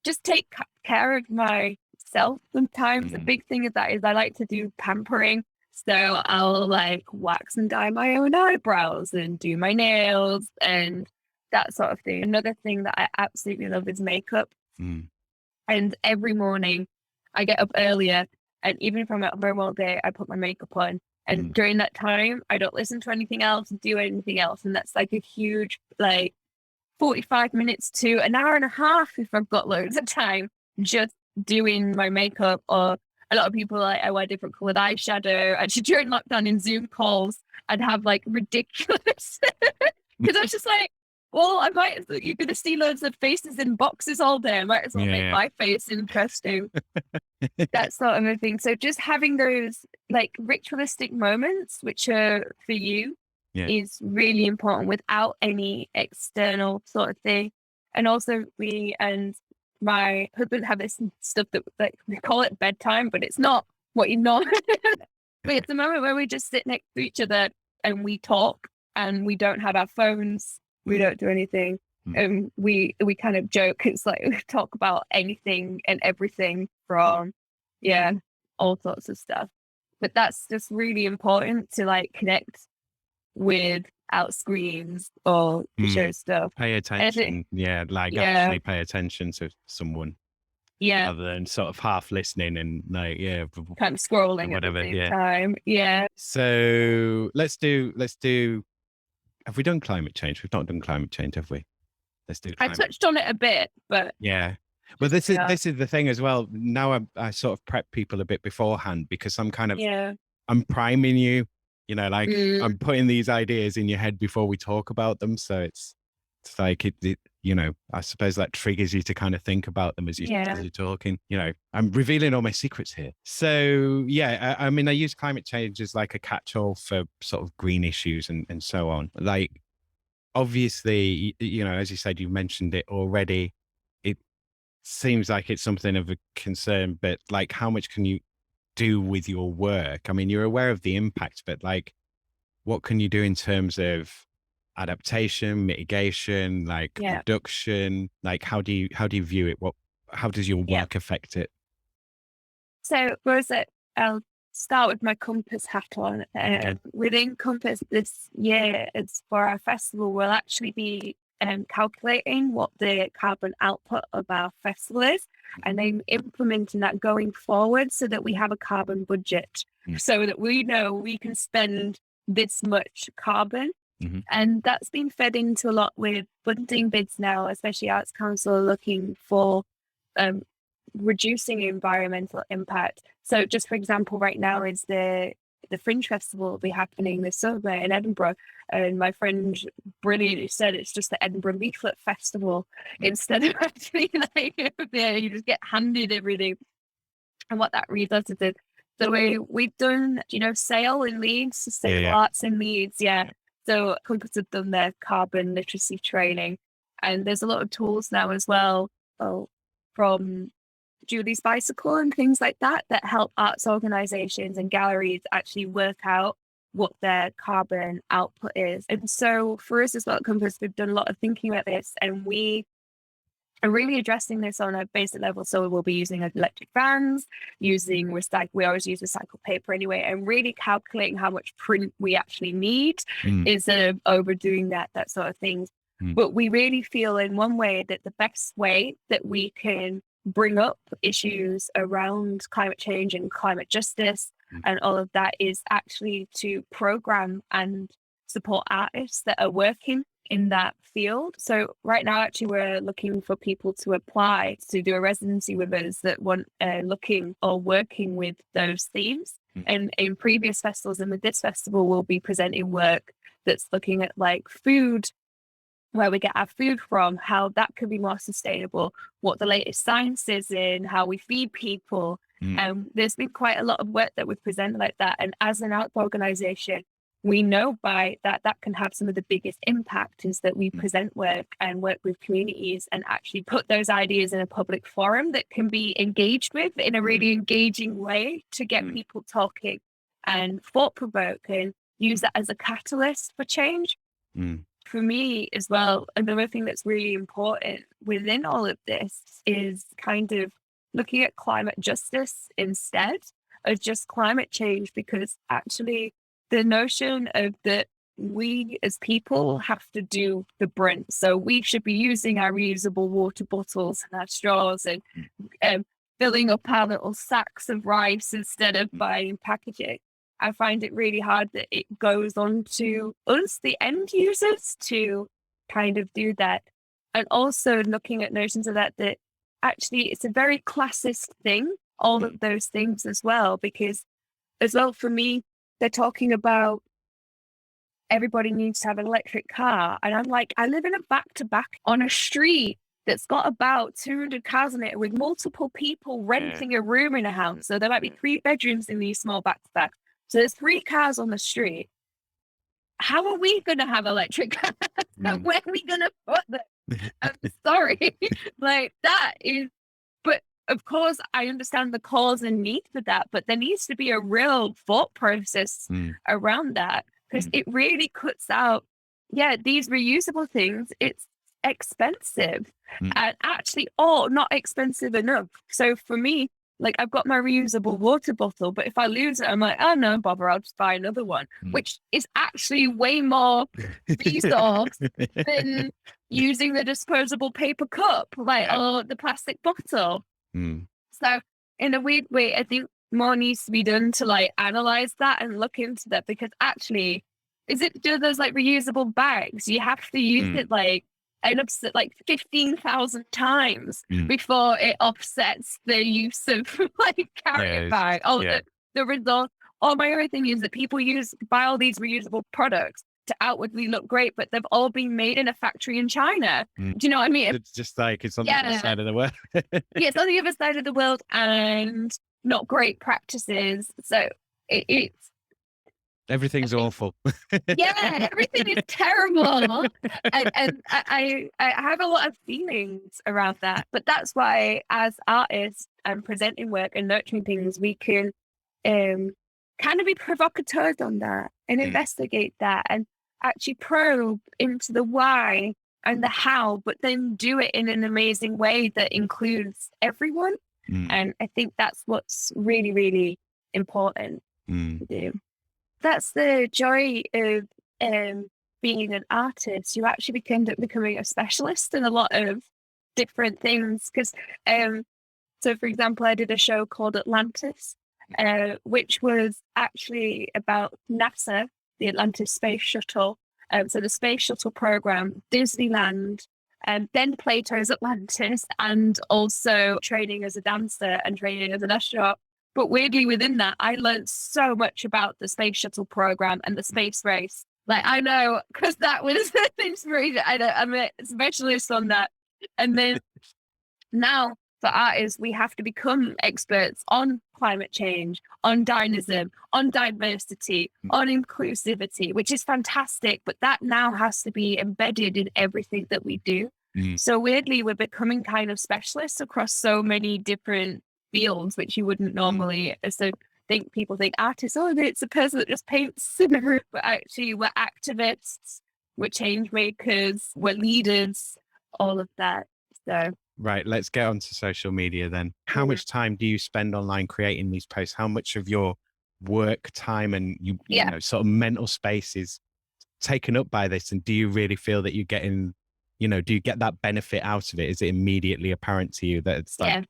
just take care of myself sometimes. The big thing is I like to do pampering. So I'll like wax and dye my own eyebrows and do my nails and that sort of thing. Another thing that I absolutely love is makeup. And every morning I get up earlier, and even if I'm at home all day, I put my makeup on. And during that time, I don't listen to anything else, do anything else. And that's like a huge, like 45 minutes to an hour and a half if I've got loads of time, just doing my makeup. Or a lot of people, like, I wear different colored eyeshadow. Actually, during lockdown in Zoom calls, I'd have like ridiculous, because I was just like, well, you're going to see loads of faces in boxes all day. I might as well make my face interesting. That sort of a thing. So just having those like ritualistic moments, which are for you, is really important without any external sort of thing. And also me and my husband have this stuff that like we call it bedtime, but it's not what you know. But it's a moment where we just sit next to each other and we talk, and we don't have our phones. We don't do anything. And we kind of joke. It's like we talk about anything and everything from, all sorts of stuff. But that's just really important to like connect without screens or show stuff. Pay attention. Actually pay attention to someone. Yeah. Other than sort of half listening and like, kind of scrolling whatever, at the same time. Yeah. So let's do, have we done climate change? We've not done climate change, have we? Let's do I touched on it a bit, but well, this is the thing as well. Now I sort of prep people a bit beforehand, because I'm kind of I'm priming you, you know, like I'm putting these ideas in your head before we talk about them. So it's like it you know, I suppose that triggers you to kind of think about them as you're talking. You know, I'm revealing all my secrets here. So I mean, I use climate change as like a catch-all for sort of green issues and so on. Like, obviously, you know, as you said, you mentioned it already. seems like it's something of a concern, but like, how much can you do with your work? I mean, you're aware of the impact, but like, what can you do in terms of adaptation, mitigation, like Yeah. reduction? Like, how do you view it? How does your Yeah. work affect it? So, Rosa, I'll start with my Compass hat on. Within Compass this year, it's for our festival, we'll actually be calculating what the carbon output of our festival is, and then implementing that going forward so that we have a carbon budget, so that we know we can spend this much carbon. And that's been fed into a lot with funding bids now, especially Arts Council are looking for reducing environmental impact. So just for example, right now is the Fringe Festival will be happening this summer in Edinburgh. And my friend brilliantly said it's just the Edinburgh Leaflet Festival instead of actually like there you just get handed everything. And what that really does is the way we've done, SAIL in Leeds, Sustainable Arts in Leeds, So Compass have done their carbon literacy training. And there's a lot of tools now as well from Julie's Bicycle and things like that help arts organizations and galleries actually work out what their carbon output is. And so for us as well at Compass, we've done a lot of thinking about this, and we are really addressing this on a basic level. So we'll be using electric vans, we always use recycled paper anyway, and really calculating how much print we actually need instead of overdoing that sort of thing. But we really feel in one way that the best way that we can bring up issues around climate change and climate justice and all of that is actually to program and support artists that are working in that field. So right now, actually, we're looking for people to apply to do a residency with us that want looking or working with those themes. And in previous festivals and with this festival, we'll be presenting work that's looking at like food, where we get our food from, how that could be more sustainable, what the latest science is in, how we feed people. There's been quite a lot of work that we've presented like that. And as an art organization, we know by that can have some of the biggest impact is that we present work and work with communities and actually put those ideas in a public forum that can be engaged with in a really engaging way to get people talking and thought-provoke and use that as a catalyst for change. For me as well, another thing that's really important within all of this is kind of looking at climate justice instead of just climate change, because actually the notion of that we as people have to do the brunt. So we should be using our reusable water bottles and our straws and filling up our little sacks of rice instead of buying packaging. I find it really hard that it goes on to us, the end users, to kind of do that. And also looking at notions of that actually it's a very classist thing, all of those things as well, because as well for me, they're talking about everybody needs to have an electric car. And I'm like, I live in a back-to-back on a street that's got about 200 cars in it with multiple people renting a room in a house. So there might be 3 bedrooms in these small back-to-backs. So there's 3 cars on the street. How are we going to have electric cars? Where are we going to put them? I'm sorry. Like that is, but of course I understand the cause and need for that, but there needs to be a real thought process around that, because it really cuts out, these reusable things, it's expensive and actually, not expensive enough. So for me, like I've got my reusable water bottle, but if I lose it, I'm like, oh no, bother, I'll just buy another one, which is actually way more resource than using the disposable paper cup, or the plastic bottle. So in a weird way, I think more needs to be done to like analyze that and look into that, because actually, is it just those like reusable bags? You have to use it like 15,000 times before it offsets the use of like carrier bag. The result. Or my other thing is that people buy all these reusable products to outwardly look great, but they've all been made in a factory in China. Do you know what I mean? It's just like it's on the other side of the world. It's on the other side of the world and not great practices. So it's Everything's awful. Yeah, everything is terrible. And I have a lot of feelings around that. But that's why, as artists and presenting work and nurturing things, we can kind of be provocateurs on that and investigate that and actually probe into the why and the how, but then do it in an amazing way that includes everyone. And I think that's what's really, really important to do. That's the joy of being an artist. You actually end up becoming a specialist in a lot of different things. Because, so for example, I did a show called Atlantis, which was actually about NASA, the Atlantis Space Shuttle. So the Space Shuttle program, Disneyland, then Plato's Atlantis, and also training as a dancer and training as an astronaut. But weirdly within that, I learned so much about the Space Shuttle program and the space race. Like, I know, because that was the inspiration. I'm a specialist on that. And then now for artists, we have to become experts on climate change, on dynamism, on diversity, on inclusivity, which is fantastic. But that now has to be embedded in everything that we do. So weirdly, we're becoming kind of specialists across so many different fields, which you wouldn't normally. So people think artists, oh, it's a person that just paints in a room. But actually, we're activists, we're change makers, we're leaders, all of that. So. Right, let's get onto social media then. How much time do you spend online creating these posts? How much of your work time and you know, sort of mental space is taken up by this? And do you really feel that you're getting, you know, do you get that benefit out of it? Is it immediately apparent to you that it's like,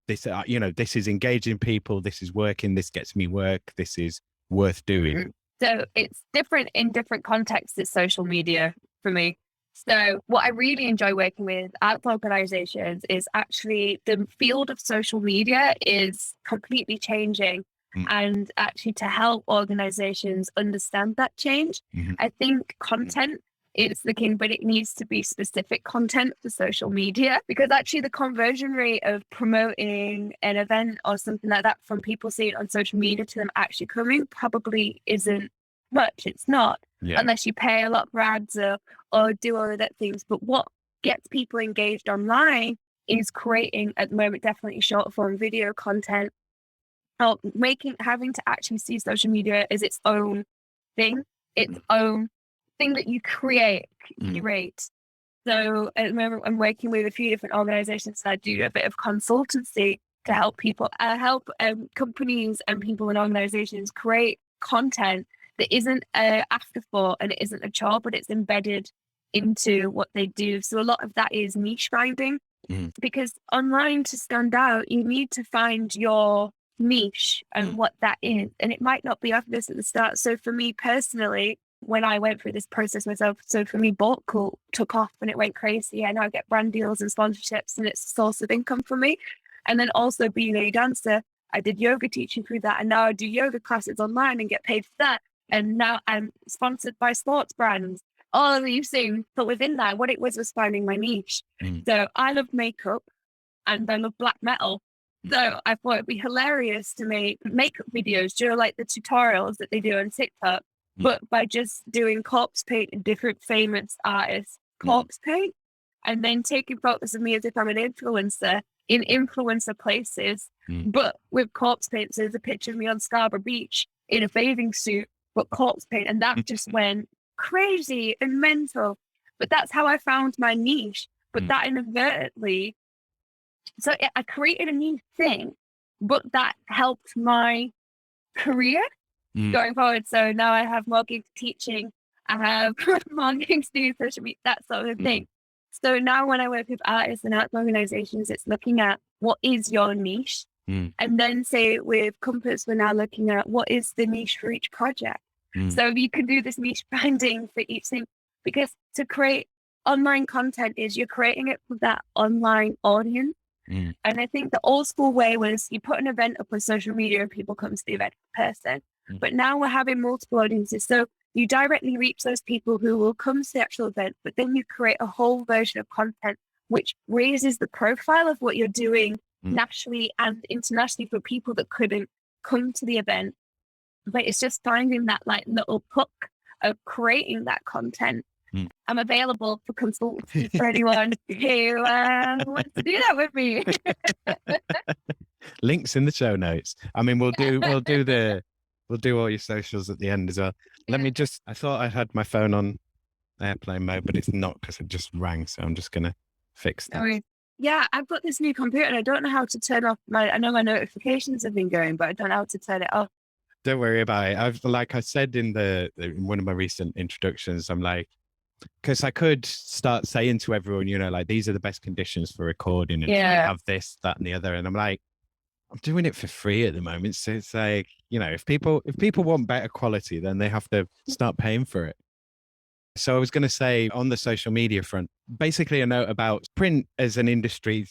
this, you know, this is engaging people, this is working, this gets me work, this is worth doing? So it's different in different contexts. It's social media for me. So what I really enjoy working with arts organizations is actually the field of social media is completely changing. And actually to help organizations understand that change, I think content is the king, but it needs to be specific content for social media, because actually the conversion rate of promoting an event or something like that from people seeing it on social media to them actually coming probably isn't much. It's not. Unless you pay a lot for ads or do all of that things. But what gets people engaged online is creating, at the moment, definitely short form video content, or having to actually see social media as its own thing, its own thing that you curate. So at the moment, I'm working with a few different organizations. I do a bit of consultancy to help people, help companies and people and organizations create content that isn't an afterthought and it isn't a chore, but it's embedded into what they do. So a lot of that is niche finding, because online, to stand out, you need to find your niche and what that is. And it might not be obvious at the start. So for me personally, when I went through this process myself, so for me, Bulk Cult took off and it went crazy. I now get brand deals and sponsorships, and it's a source of income for me. And then also being a dancer, I did yoga teaching through that. And now I do yoga classes online and get paid for that. And now I'm sponsored by sports brands, all of these things. But within that, what it was finding my niche. So I love makeup and I love black metal. So I thought it'd be hilarious to make makeup videos, like the tutorials that they do on TikTok, but by just doing corpse paint and different famous artists corpse paint, and then taking photos of me as if I'm an influencer in influencer places, but with corpse paint. So there's a picture of me on Scarborough Beach in a bathing suit, but corpse paint. And that just went crazy and mental. But that's how I found my niche. But that inadvertently, so I created a new thing, but that helped my career going forward. So now I have more gigs teaching, I have more gigs doing social media, that sort of thing. So now when I work with artists and arts organizations, it's looking at what is your niche. And then say with Compass, we're now looking at what is the niche for each project. So you can do this niche finding for each thing, because to create online content is you're creating it for that online audience. And I think the old school way was you put an event up on social media and people come to the event in person. But now we're having multiple audiences. So you directly reach those people who will come to the actual event, but then you create a whole version of content which raises the profile of what you're doing nationally and internationally for people that couldn't come to the event. but it's just finding that like little hook of creating that content. I'm available for consultancy for anyone who wants to do that with me. Links in the show notes. I mean, we'll do all your socials at the end as well. Let me just, I thought I had my phone on airplane mode, but it's not because it just rang. So I'm just going to fix that. Sorry. Yeah, I've got this new computer and I don't know how to turn off I know my notifications have been going, but I don't know how to turn it off. Don't worry about it. Like I said in in one of my recent introductions, I'm like, because I could start saying to everyone, you know, like these are the best conditions for recording and have this, that, and the other. And I'm like, I'm doing it for free at the moment. So it's like, you know, if people want better quality, then they have to start paying for it. So I was going to say on the social media front, basically a note about print as an industry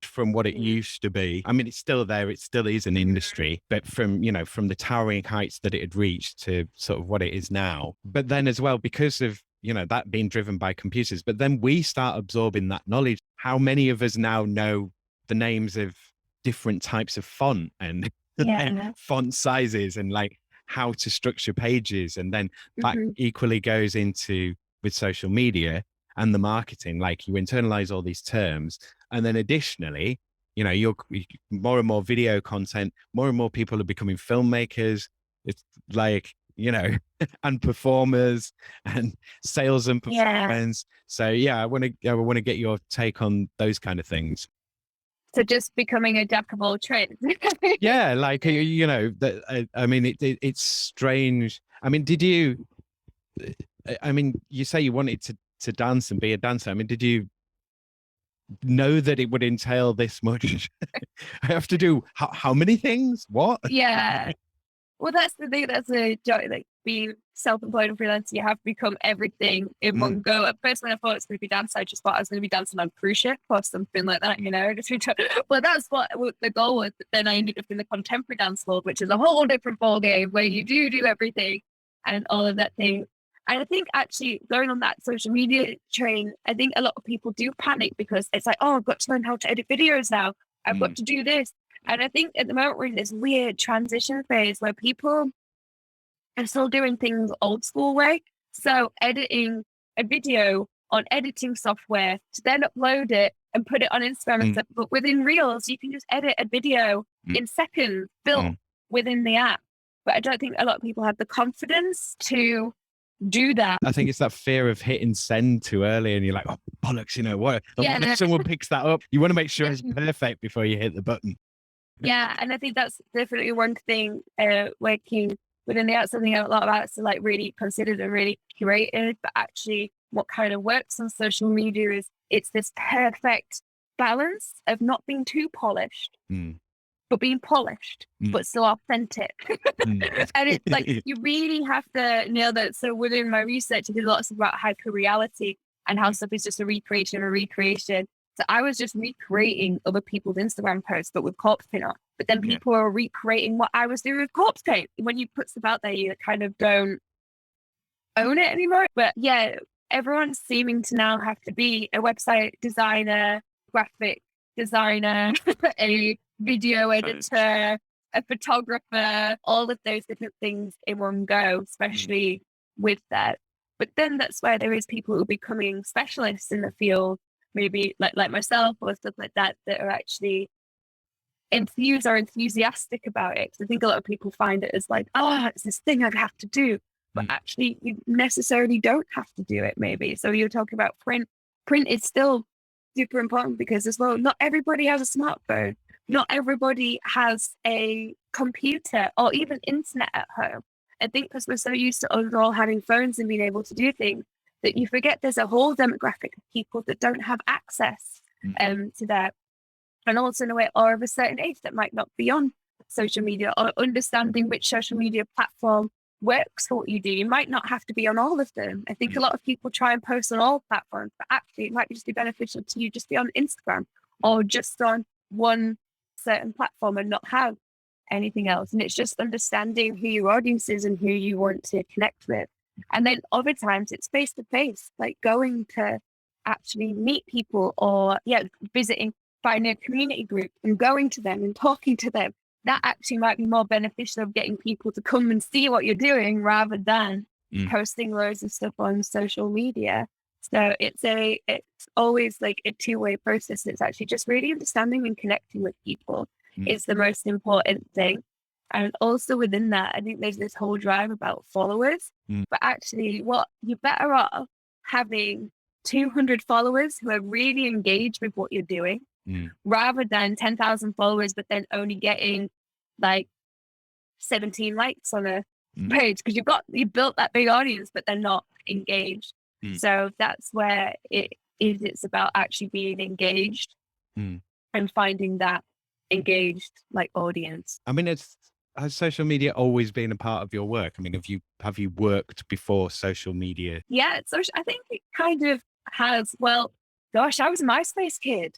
from what it used to be. I mean, it's still there. It still is an industry, but from the towering heights that it had reached to sort of what it is now. But then as well, because of, you know, that being driven by computers, but then we start absorbing that knowledge. How many of us now know the names of different types of font and, and font sizes and like how to structure pages? And then that equally goes into with social media and the marketing, like you internalize all these terms. And then additionally, you know, you're more and more video content, more and more people are becoming filmmakers. It's like, you know, and performers and sales and performance. So yeah, I want to get your take on those kind of things. So just becoming a jack of all trades. Yeah, like, you know, I mean, it's strange. I mean, you say you wanted to dance and be a dancer. I mean, did you know that it would entail this much? I have to do how many things? What? Yeah. Well, that's the thing. That's a joke. Like being self-employed and freelance, you have to become everything in one go. At first, when I thought it was going to be dance, I just thought I was going to be dancing on a cruise ship or something like that, you know. But that's what the goal was. But then I ended up in the contemporary dance world, which is a whole different ballgame where you do everything and all of that thing. And I think actually going on that social media train, I think a lot of people do panic because it's like, oh, I've got to learn how to edit videos now. I've got to do this. And I think at the moment we're in this weird transition phase where people are still doing things old school way. So editing a video on editing software to then upload it and put it on Instagram and stuff. But within Reels, you can just edit a video in seconds built within the app. But I don't think a lot of people have the confidence to do that. I think it's that fear of hitting send too early and you're like, oh, bollocks, you know what? If someone picks that up, you want to make sure it's perfect before you hit the button. Yeah, and I think that's definitely one thing working within the arts. Something a lot of arts are like really considered and really curated, but actually what kind of works on social media is it's this perfect balance of not being too polished, but being polished, but still authentic. And it's like, you really have to nail that. So within my research, I did lots about hyperreality and how stuff is just a recreation. So I was just recreating other people's Instagram posts, but with corpse paint on. But then people are recreating what I was doing with corpse paint. When you put stuff out there, you kind of don't own it anymore. But yeah, everyone's seeming to now have to be a website designer, graphic designer, a video editor, a photographer, all of those different things in one go, especially with that. But then that's where there is people who are becoming specialists in the field, maybe like myself or stuff like that are actually enthused or enthusiastic about it. Because I think a lot of people find it as like, oh, it's this thing I have to do. But actually, you necessarily don't have to do it, maybe. So you're talking about print. Print is still super important because as well, not everybody has a smartphone. Not everybody has a computer or even internet at home. I think because we're so used to us all having phones and being able to do things, that you forget there's a whole demographic of people that don't have access to that. And also in a way, or of a certain age that might not be on social media or understanding which social media platform works for what you do. You might not have to be on all of them. I think a lot of people try and post on all platforms, but actually it might just be beneficial to you just be on Instagram or just on one certain platform and not have anything else. And it's just understanding who your audience is and who you want to connect with. And then other times it's face to face, like going to actually meet people or visiting, finding a community group and going to them and talking to them that actually might be more beneficial of getting people to come and see what you're doing rather than posting loads of stuff on social media. So it's always like a two-way process. It's actually just really understanding and connecting with people is the most important thing. And also within that, I think there's this whole drive about followers, but actually what you're better off having 200 followers who are really engaged with what you're doing rather than 10,000 followers, but then only getting like 17 likes on a page because you built that big audience, but they're not engaged. So that's where it's about actually being engaged and finding that engaged like audience. I mean, has social media always been a part of your work? I mean, have you worked before social media? Yeah, I think it kind of has. Well, gosh, I was a MySpace kid.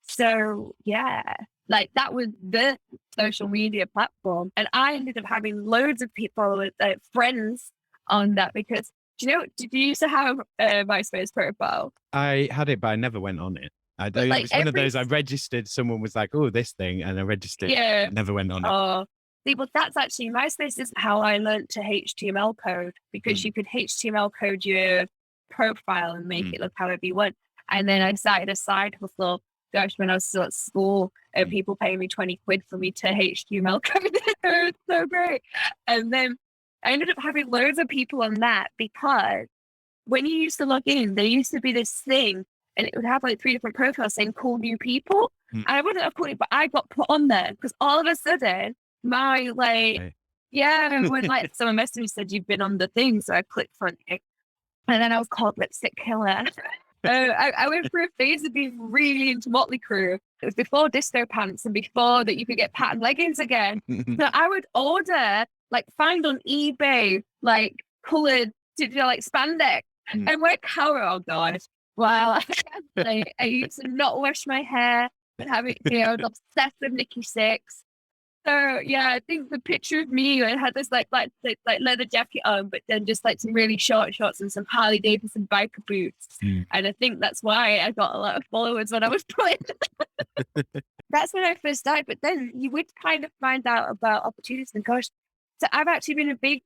So yeah, like that was the social media platform. And I ended up having loads of people, friends on that because, did you used to have a MySpace profile? I had it, but I never went on it. It was one of those I registered. Someone was like, "Oh, this thing," and I registered. Yeah, never went on it. Oh, see, well, that's actually MySpace is how I learned to HTML code because you could HTML code your profile and make it look however you want. And then I started a side hustle. Gosh, when I was still at school, people paying me 20 quid for me to HTML code it. It was so great. And then I ended up having loads of people on that because when you used to log in, there used to be this thing and it would have like 3 different profiles saying cool new people. And I wouldn't have called it, but I got put on there because all of a sudden my when like someone messaged me said you've been on the thing. So I clicked on it. And then I was called Lipstick Killer. I went through a phase of being really into Motley Crue. It was before disco pants and before that you could get patterned leggings again. So I would order, find on eBay, coloured, like spandex and wear color. Oh God. Wow. I used to not wash my hair and have it, I was obsessed with Nikki Sixx. So yeah, I think the picture of me, I had this like leather jacket on, but then just some really short shorts and some Harley Davidson biker boots. And I think that's why I got a lot of followers when I was playing. That's when I first started. But then you would kind of find out about opportunities. And gosh, so I've actually been a big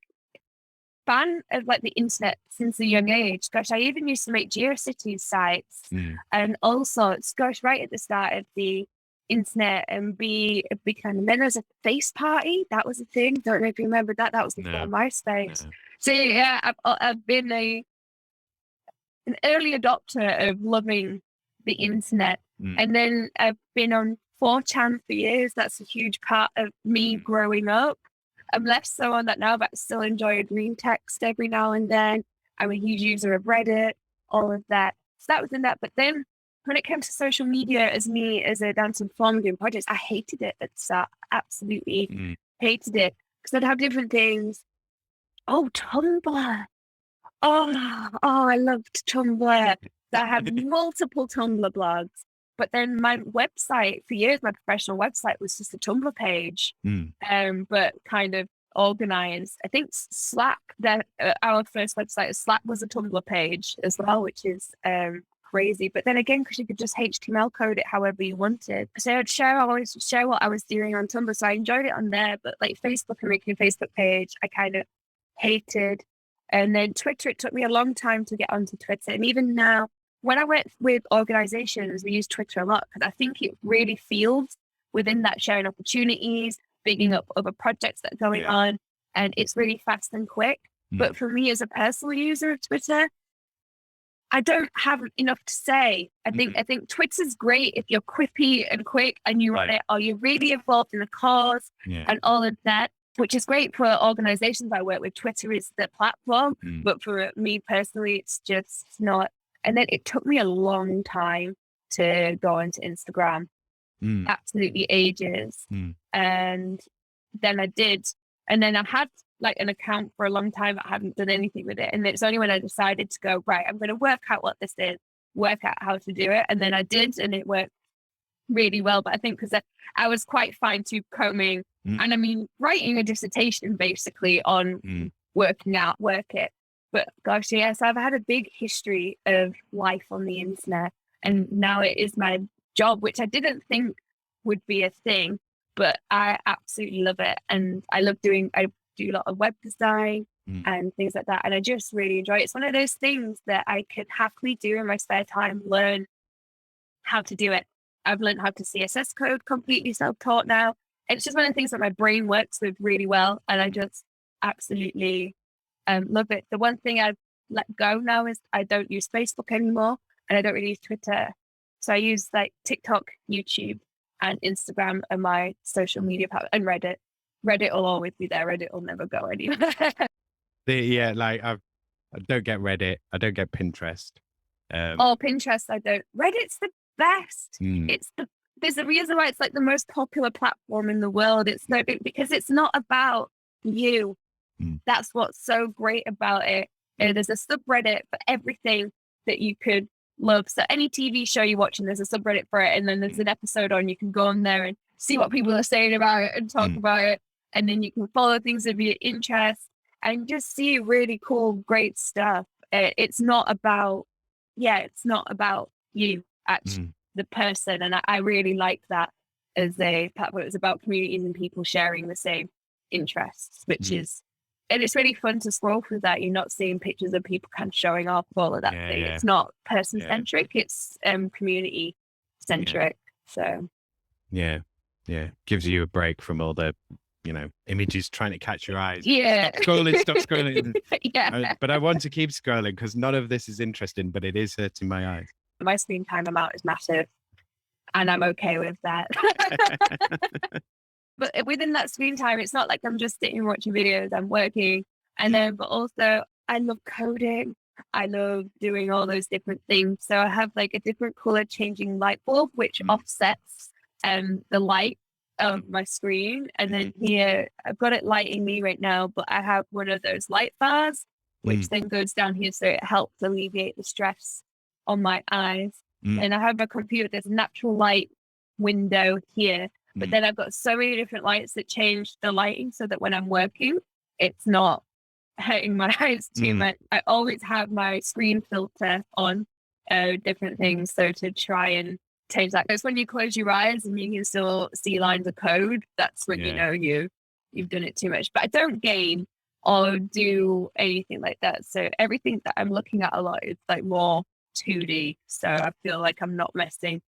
fan of the internet since a young age. Gosh, I even used to make GeoCities sites, and also, gosh, right at the start of the internet and be a big fan. And then there's a face party. That was a thing. Don't know if you remember that. That was before MySpace. No. So yeah, I've been an early adopter of loving the internet, and then I've been on 4chan for years. That's a huge part of me growing up. I'm less so on that now, but I still enjoy a green text every now and then. I'm a huge user of Reddit, all of that. So that was in that. But then when it came to social media as a dance and performer doing projects, I hated it at the start. Absolutely hated it. Because I'd have different things. Oh, Tumblr. Oh, I loved Tumblr. So I had multiple Tumblr blogs. But then my website, for years, my professional website was just a Tumblr page, but kind of organized. I think Slack, our first website, Slack was a Tumblr page as well, which is crazy. But then again, because you could just HTML code it however you wanted. So I'd always share what I was doing on Tumblr. So I enjoyed it on there. But Facebook and making a Facebook page, I kind of hated. And then Twitter, it took me a long time to get onto Twitter. And even now, when I work with organizations, we use Twitter a lot because I think it really feels within that sharing opportunities, bigging up other projects that are going on, and it's really fast and quick. But for me as a personal user of Twitter, I don't have enough to say. I think Twitter's great if you're quippy and quick and you run it, or you're really involved in the cause and all of that, which is great for organizations I work with. Twitter is the platform, but for me personally, it's just not. And then it took me a long time to go into Instagram, absolutely ages. And then I did. And then I had an account for a long time. I hadn't done anything with it. And it's only when I decided to go, right, I'm going to work out what this is, work out how to do it. And then I did, and it worked really well. But I think because I was quite fine-tooth combing, and I mean, writing a dissertation basically on working out, work it. But gosh, yes, I've had a big history of life on the internet, and now it is my job, which I didn't think would be a thing. but I absolutely love it. And I do a lot of web design and things like that. And I just really enjoy it. It's one of those things that I could happily do in my spare time, learn how to do it. I've learned how to CSS code completely self-taught now. It's just one of the things that my brain works with really well. And I just absolutely love it. The one thing I've let go now is I don't use Facebook anymore, and I don't really use Twitter. So I use like TikTok, YouTube, and Instagram and my social media and Reddit. Reddit will always be there. Reddit will never go anywhere. Like I don't get Reddit. I don't get Pinterest. Pinterest, I don't. Reddit's the best. There's a reason why it's like the most popular platform in the world. It's no, because it's not about you. That's what's so great about it. There's a subreddit for everything that you could love. So any TV show you're watching, there's a subreddit for it, and then there's an episode on. You can go on there and see what people are saying about it and talk about it, and then you can follow things of your interest and just see really cool, great stuff. It's not about you, actually, the person, and I really like that as a platform. It's about communities and people sharing the same interests, which is. And it's really fun to scroll through that. You're not seeing pictures of people kind of showing off all of that thing. It's not person-centric. It's community-centric. So. Yeah. Gives you a break from all the, images trying to catch your eyes. Yeah. Stop scrolling. Yeah. But I want to keep scrolling because none of this is interesting, but it is hurting my eyes. My screen time amount is massive, and I'm okay with that. But within that screen time, it's not like I'm just sitting watching videos. I'm working, but also I love coding. I love doing all those different things. So I have like a different color changing light bulb, which offsets the light of my screen. And then here I've got it lighting me right now, but I have one of those light bars, which then goes down here, so it helps alleviate the stress on my eyes. And I have my computer. There's a natural light window here. But then I've got so many different lights that change the lighting so that when I'm working, it's not hurting my eyes too much. I always have my screen filter on different things. So to try and change that. Because when you close your eyes and you can still see lines of code, that's when you know you've done it too much. But I don't game or do anything like that. So everything that I'm looking at a lot is like more 2D. So I feel like I'm not messing.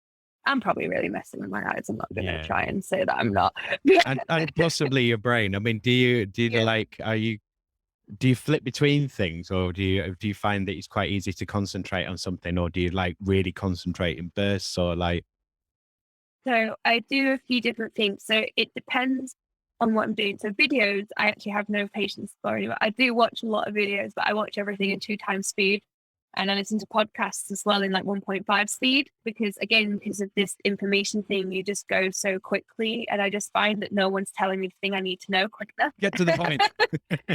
I'm probably really messing with my eyes. I'm not going to try and say that I'm not. and possibly your brain. I mean, do you do you flip between things, or do you find that it's quite easy to concentrate on something, or do you like really concentrate in bursts, or like? So I do a few different things. So it depends on what I'm doing. So videos, I actually have no patience for anymore. I do watch a lot of videos, but I watch everything in 2x speed. And I listen to podcasts as well in like 1.5 speed, because of this information thing, you just go so quickly. And I just find that no one's telling me the thing I need to know quick enough. Get to the point.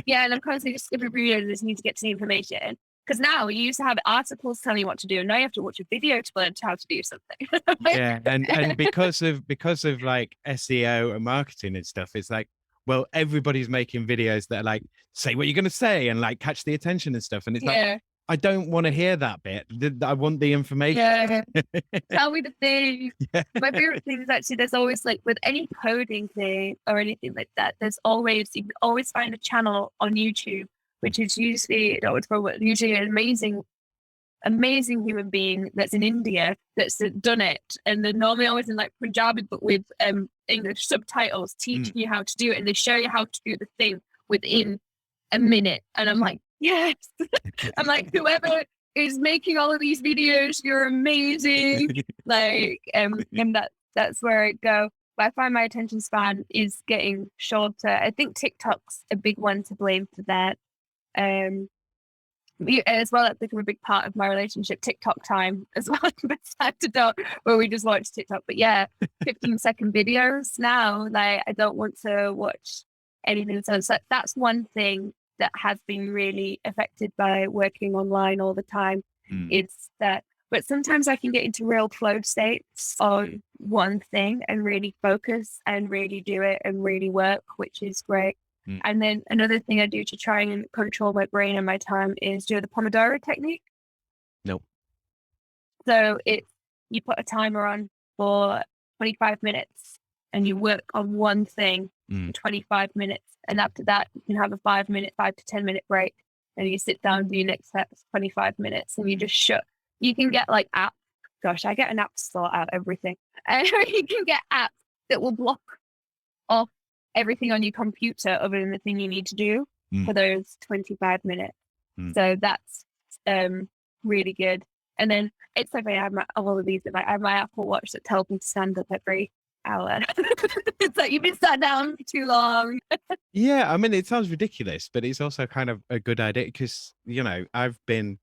Yeah. And I'm constantly just skipping videos and just need to get to the information. Because now you used to have articles telling you what to do, and now you have to watch a video to learn how to do something. Yeah. And because of like SEO and marketing and stuff, it's like, well, everybody's making videos that are like, say what you're going to say and like catch the attention and stuff. And it's like, I don't want to hear that bit. I want the information. Yeah. Tell me the thing. Yeah. My favorite thing is actually there's always like with any coding thing or anything like that, you can always find a channel on YouTube, which is usually an amazing human being that's in India that's done it. And they're normally always in like Punjabi, but with English subtitles teaching you how to do it. And they show you how to do the thing within a minute. And I'm like, yes. I'm like, whoever is making all of these videos, you're amazing. Like, and that's where I go. But I find my attention span is getting shorter. I think TikTok's a big one to blame for that. As well, that's become a big part of my relationship. TikTok time as well, besides to talk, where we just watch TikTok. But yeah, 15-second videos now. Like, I don't want to watch anything. So that's one thing that has been really affected by working online all the time. It's that, but sometimes I can get into real flow states on one thing and really focus and really do it and really work, which is great. And then another thing I do to try and control my brain and my time is do the Pomodoro technique. Nope. So you put a timer on for 25 minutes and you work on one thing for 25 minutes. And after that, you can have a 5 to 10 minute break. And you sit down, do your next 25 minutes, and you just shut. You can get like apps. Gosh, I get an app to sort out everything. And you can get apps that will block off everything on your computer other than the thing you need to do for those 25 minutes. So that's really good. And then it's like I have all of these. I have my Apple Watch that tells me to stand up every hour. It's like you've been sat down for too long. Yeah, I mean, it sounds ridiculous, but it's also kind of a good idea because, you know, I've been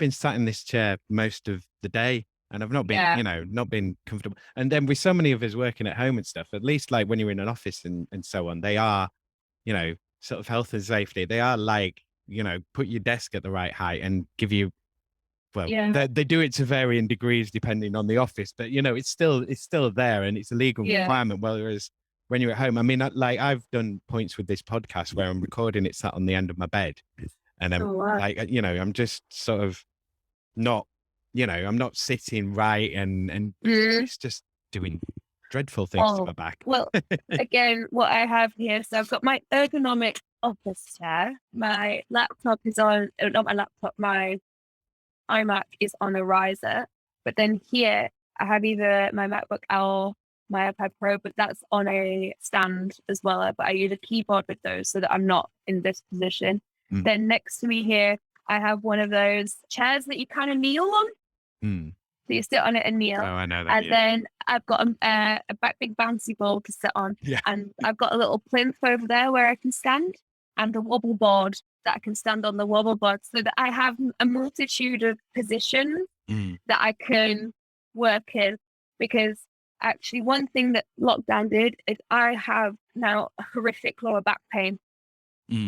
sat in this chair most of the day and I've not been, you know, not been comfortable. And then with so many of us working at home and stuff, at least like when you're in an office and so on, they are, you know, sort of health and safety. They are like, you know, put your desk at the right height and give you, well, they do it to varying degrees depending on the office, but you know, it's still there and it's a legal requirement. Whereas when you're at home, I mean, like I've done points with this podcast where I'm recording it sat on the end of my bed, and I'm like, you know, I'm just sort of not, you know, I'm not sitting right, and it's just doing dreadful things to my back. Well, again, what I have here, so I've got my ergonomic office chair. My laptop is on, not my laptop, my iMac is on a riser, but then here I have either my MacBook or my iPad Pro, but that's on a stand as well. But I use a keyboard with those so that I'm not in this position. Then next to me here, I have one of those chairs that you kind of kneel on. So you sit on it and kneel. Oh, I know that. And then I've got a big bouncy ball to sit on. And I've got a little plinth over there where I can stand, and a wobble board that I can stand on the wobble board, so that I have a multitude of positions that I can work in. Because actually one thing that lockdown did is I have now horrific lower back pain,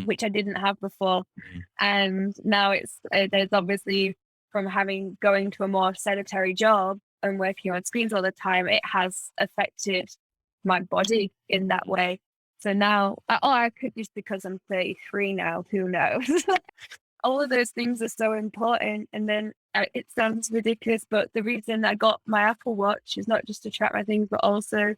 which I didn't have before. And now there's obviously from going to a more sedentary job and working on screens all the time, it has affected my body in that way. So now, I could just because I'm 33 now, who knows? All of those things are so important. And then it sounds ridiculous, but the reason I got my Apple Watch is not just to track my things, but also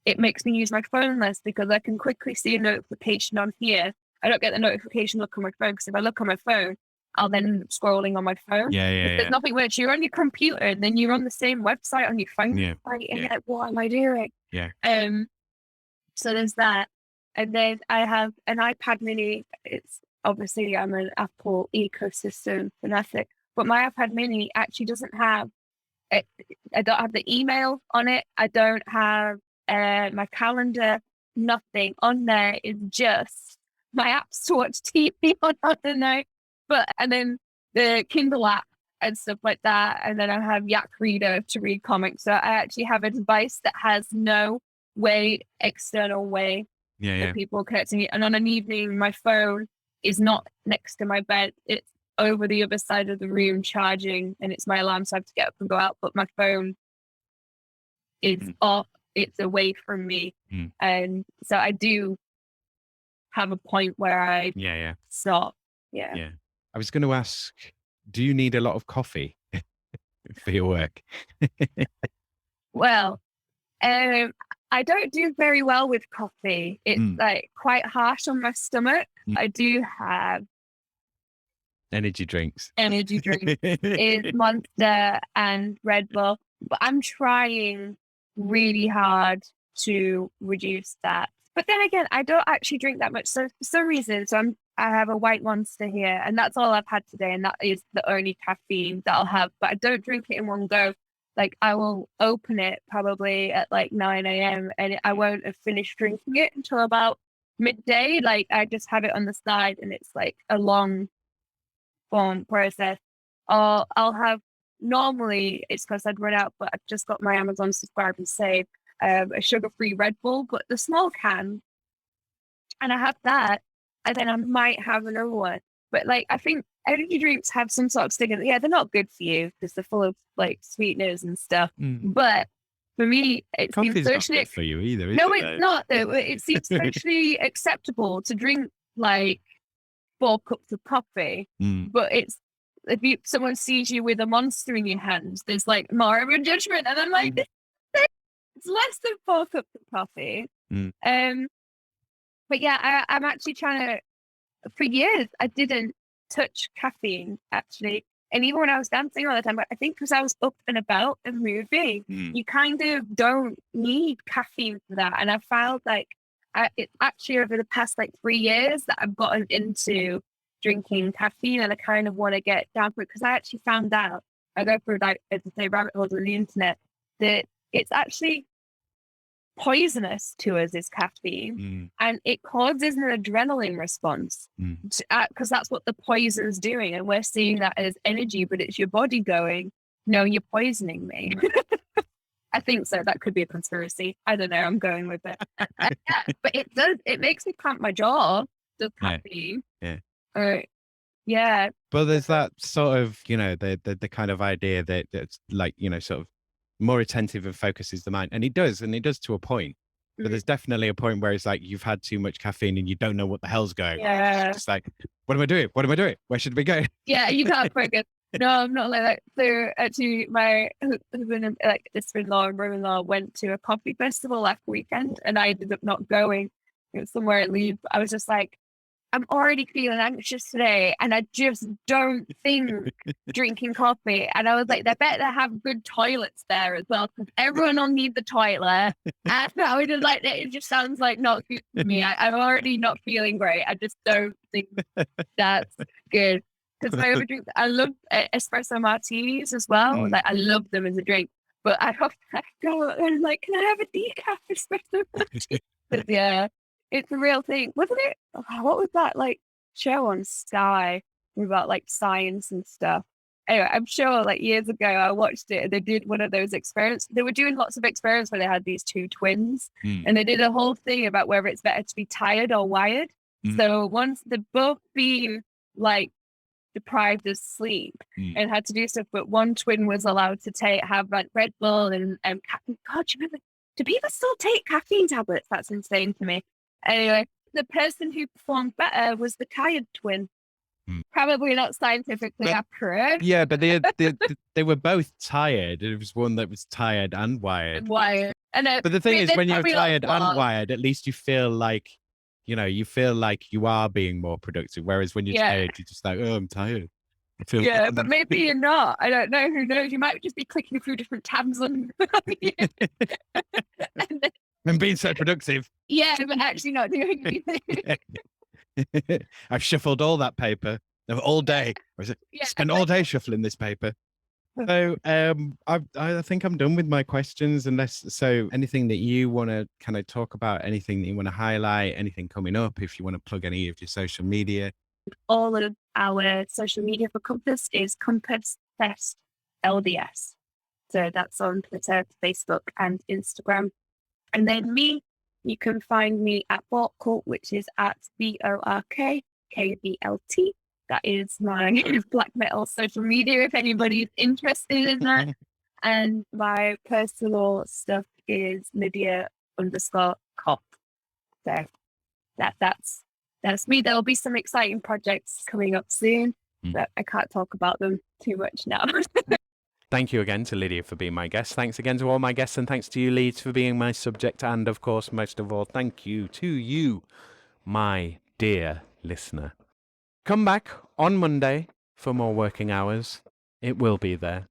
it makes me use my phone less because I can quickly see a notification on here. I don't get the notification look on my phone because if I look on my phone, I'll then end up scrolling on my phone. There's nothing worse. You're on your computer and then you're on the same website on your phone. And you're like, what am I doing? So there's that. And then I have an iPad mini. It's obviously I'm an Apple ecosystem fanatic, but my iPad mini actually doesn't have it. I don't have the email on it. I don't have my calendar. Nothing on there is just my apps to watch TV on the night. And then the Kindle app and stuff like that. And then I have Yak Reader to read comics. So I actually have a device that has no external way for people connecting it. And on an evening, my phone is not next to my bed. It's over the other side of the room charging, and it's my alarm, so I have to get up and go out. But my phone is off. It's away from me. And so I do have a point where I stop. I was going to ask, do you need a lot of coffee for your work? Well, I don't do very well with coffee. It's like quite harsh on my stomach. I do have energy drinks. Is Monster and Red Bull, but I'm trying really hard to reduce that. But then again, I don't actually drink that much. So for some reason, I have a white Monster here, and that's all I've had today, and that is the only caffeine that I'll have. But I don't drink it in one go. Like I will open it probably at like 9 a.m. and I won't have finished drinking it until about midday. Like I just have it on the side, and it's like a long form process. Or I'll have, normally it's because I'd run out, but I've just got my Amazon Subscribe and Save a sugar-free Red Bull, but the small can, and I have that, and then I might have another one. But like I think energy drinks have some sort of stigma. Yeah, they're not good for you because they're full of like sweeteners and stuff. But for me, it seems socially not good for you either. It's not though. It seems socially acceptable to drink like 4 cups of coffee. But it's if someone sees you with a Monster in your hands, there's like more of a judgment, and I'm like, It's less than 4 cups of coffee. Mm. But yeah, I'm actually trying to. For years, I didn't touch caffeine actually, and even when I was dancing all the time, I think because I was up and about and moving, you kind of don't need caffeine for that. And I found like it's actually over the past like 3 years that I've gotten into drinking caffeine, and I kind of want to get down for it because I actually found out I go through like, as I say, rabbit holes on the internet that it's actually poisonous to us is caffeine, and it causes an adrenaline response because that's what the poison's doing, and we're seeing that as energy, but it's your body going, no, you're poisoning me. I think so. That could be a conspiracy. I don't know. I'm going with it. But it makes me clamp my jaw, the caffeine. Yeah. But there's that sort of, the kind of idea that it's like, sort of more attentive and focuses the mind. And it does to a point. But there's definitely a point where it's like you've had too much caffeine and you don't know what the hell's going on. Yeah. It's like, what am I doing? What am I doing? Where should we go? Yeah, you can't focus. No, I'm not like that. So actually, my husband and like sister-in-law and brother-in-law went to a coffee festival last weekend, and I ended up not going. It was somewhere in Leeds. I was just like, I'm already feeling anxious today, and I just don't think drinking coffee. And I was like, they better have good toilets there as well, because everyone will need the toilet. And I was just like, it just sounds like not good for me. I'm already not feeling great. I just don't think that's good. Because I overdrink. I love espresso martinis as well. Like I love them as a drink. But I go and I'm like, can I have a decaf espresso martini? But yeah. It's a real thing. Wasn't it? What was that like show on Sky about like science and stuff? Anyway, I'm sure like years ago I watched it and they did one of those experiments. They were doing lots of experiments where they had these two twins and they did a whole thing about whether it's better to be tired or wired. So once they'd both been like deprived of sleep and had to do stuff, but one twin was allowed to have like Red Bull and caffeine. God, do you remember? Do people still take caffeine tablets? That's insane to me. Anyway, the person who performed better was the tired twin. Probably not scientifically accurate. Yeah, but they were both tired. It was one that was tired and wired. But the thing is, when you're tired and wired, at least you feel like, you are being more productive. Whereas when you're tired, you're just like, oh, I'm tired. But maybe you're not. I don't know. Who knows? You might just be clicking through different tabs on. And being so productive. Yeah, but actually not doing anything. I've shuffled all that paper all day. Spent all day shuffling this paper. So I think I'm done with my questions, so anything that you want to kind of talk about, anything that you want to highlight, anything coming up, if you want to plug any of your social media. All of our social media for Compass is Compass Fest LDS. So that's on Twitter, Facebook and Instagram. And then you can find me at Borkkult, which is at BORKKBLT. That is my black metal social media if anybody's interested in that. And my personal stuff is Lydia_Cott. So that's me. There'll be some exciting projects coming up soon, but I can't talk about them too much now. Thank you again to Lydia for being my guest. Thanks again to all my guests, and thanks to you, Leeds, for being my subject. And of course, most of all, thank you to you, my dear listener. Come back on Monday for more working hours. It will be there.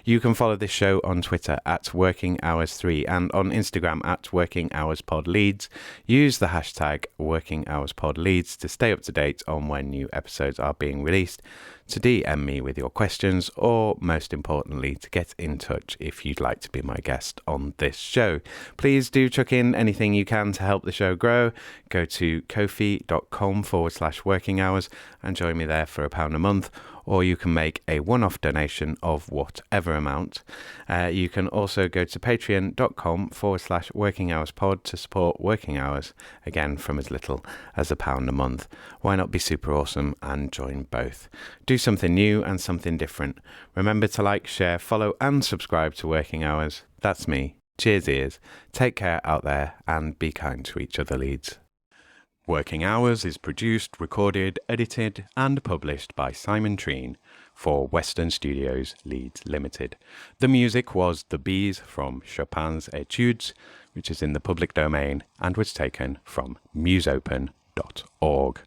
You can follow this show on Twitter at Working Hours 3 and on Instagram at Working Hours Pod Leeds. Use the hashtag Working Hours Pod Leeds to stay up to date on when new episodes are being released, to DM me with your questions, or most importantly, to get in touch if you'd like to be my guest on this show. Please do chuck in anything you can to help the show grow. Go to ko-fi.com/working hours and join me there for £1 a month, or you can make a one-off donation of whatever amount. You can also go to patreon.com/working hours pod to support Working Hours, again from as little as £1 a month. Why not be super awesome and join both? Do something new and something different. Remember to like, share, follow and subscribe to Working Hours. That's me. Cheers ears. Take care out there and be kind to each other, Leeds. Working Hours is produced, recorded, edited, and published by Simon Treen for Western Studios Leeds Limited. The music was The Bees from Chopin's Etudes, which is in the public domain and was taken from musopen.org.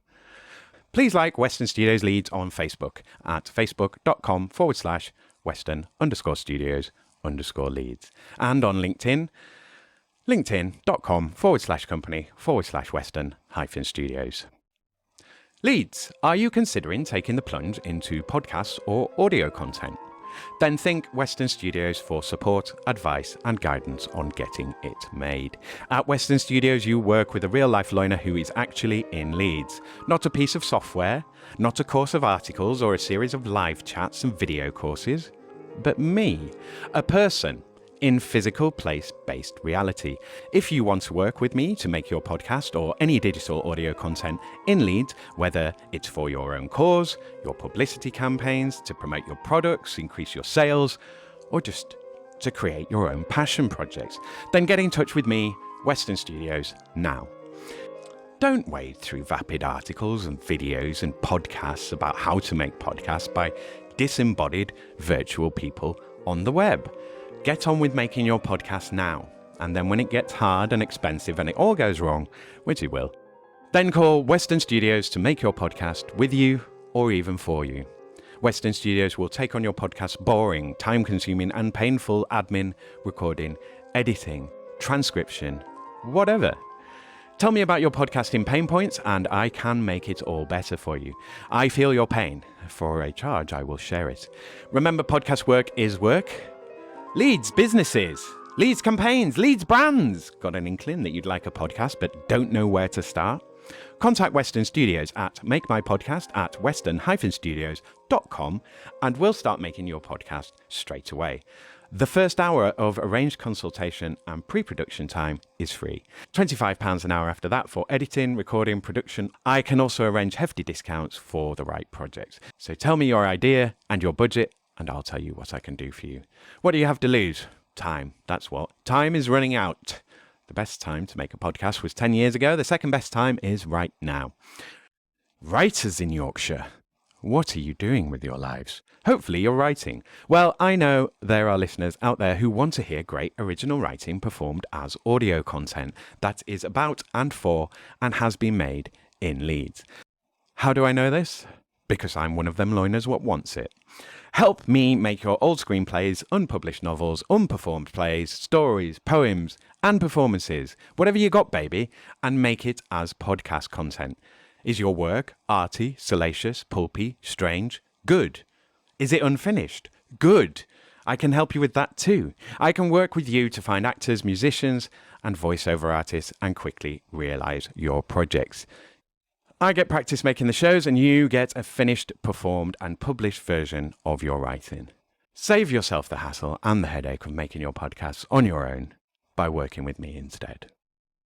Please like Western Studios Leeds on Facebook at facebook.com/Western_Studios_Leeds and on LinkedIn, linkedin.com/company/Western-Studios. Leeds, are you considering taking the plunge into podcasts or audio content? Then think Western Studios for support, advice, and guidance on getting it made. At Western Studios, you work with a real-life learner who is actually in Leeds. Not a piece of software, not a course of articles or a series of live chats and video courses, but me, a person in physical place-based reality. If you want to work with me to make your podcast or any digital audio content in Leeds, whether it's for your own cause, your publicity campaigns, to promote your products, increase your sales, or just to create your own passion projects, then get in touch with me, Western Studios, now. Don't wade through vapid articles and videos and podcasts about how to make podcasts by disembodied virtual people on the web. Get on with making your podcast now, and then when it gets hard and expensive and it all goes wrong, which it will, then call Western Studios to make your podcast with you or even for you. Western Studios will take on your podcast's boring, time-consuming and painful admin, recording, editing, transcription, whatever. Tell me about your podcasting pain points and I can make it all better for you. I feel your pain. For a charge, I will share it. Remember, podcast work is work. Leeds businesses, Leeds campaigns, Leeds brands. Got an inkling that you'd like a podcast but don't know where to start? Contact Western Studios at makemypodcast@western-studios.com and we'll start making your podcast straight away. The first hour of arranged consultation and pre-production time is free. £25 an hour after that for editing, recording, production. I can also arrange hefty discounts for the right projects. So tell me your idea and your budget and I'll tell you what I can do for you. What do you have to lose? Time. That's what. Time is running out. The best time to make a podcast was 10 years ago. The second best time is right now. Writers in Yorkshire, what are you doing with your lives? Hopefully you're writing. Well, I know there are listeners out there who want to hear great original writing performed as audio content that is about and for and has been made in Leeds. How do I know this? Because I'm one of them loiners what wants it. Help me make your old screenplays, unpublished novels, unperformed plays, stories, poems, and performances, whatever you got, baby, and make it as podcast content. Is your work arty, salacious, pulpy, strange? Good. Is it unfinished? Good. I can help you with that too. I can work with you to find actors, musicians, and voiceover artists and quickly realize your projects. I get practice making the shows and you get a finished, performed and published version of your writing. Save yourself the hassle and the headache of making your podcasts on your own by working with me instead.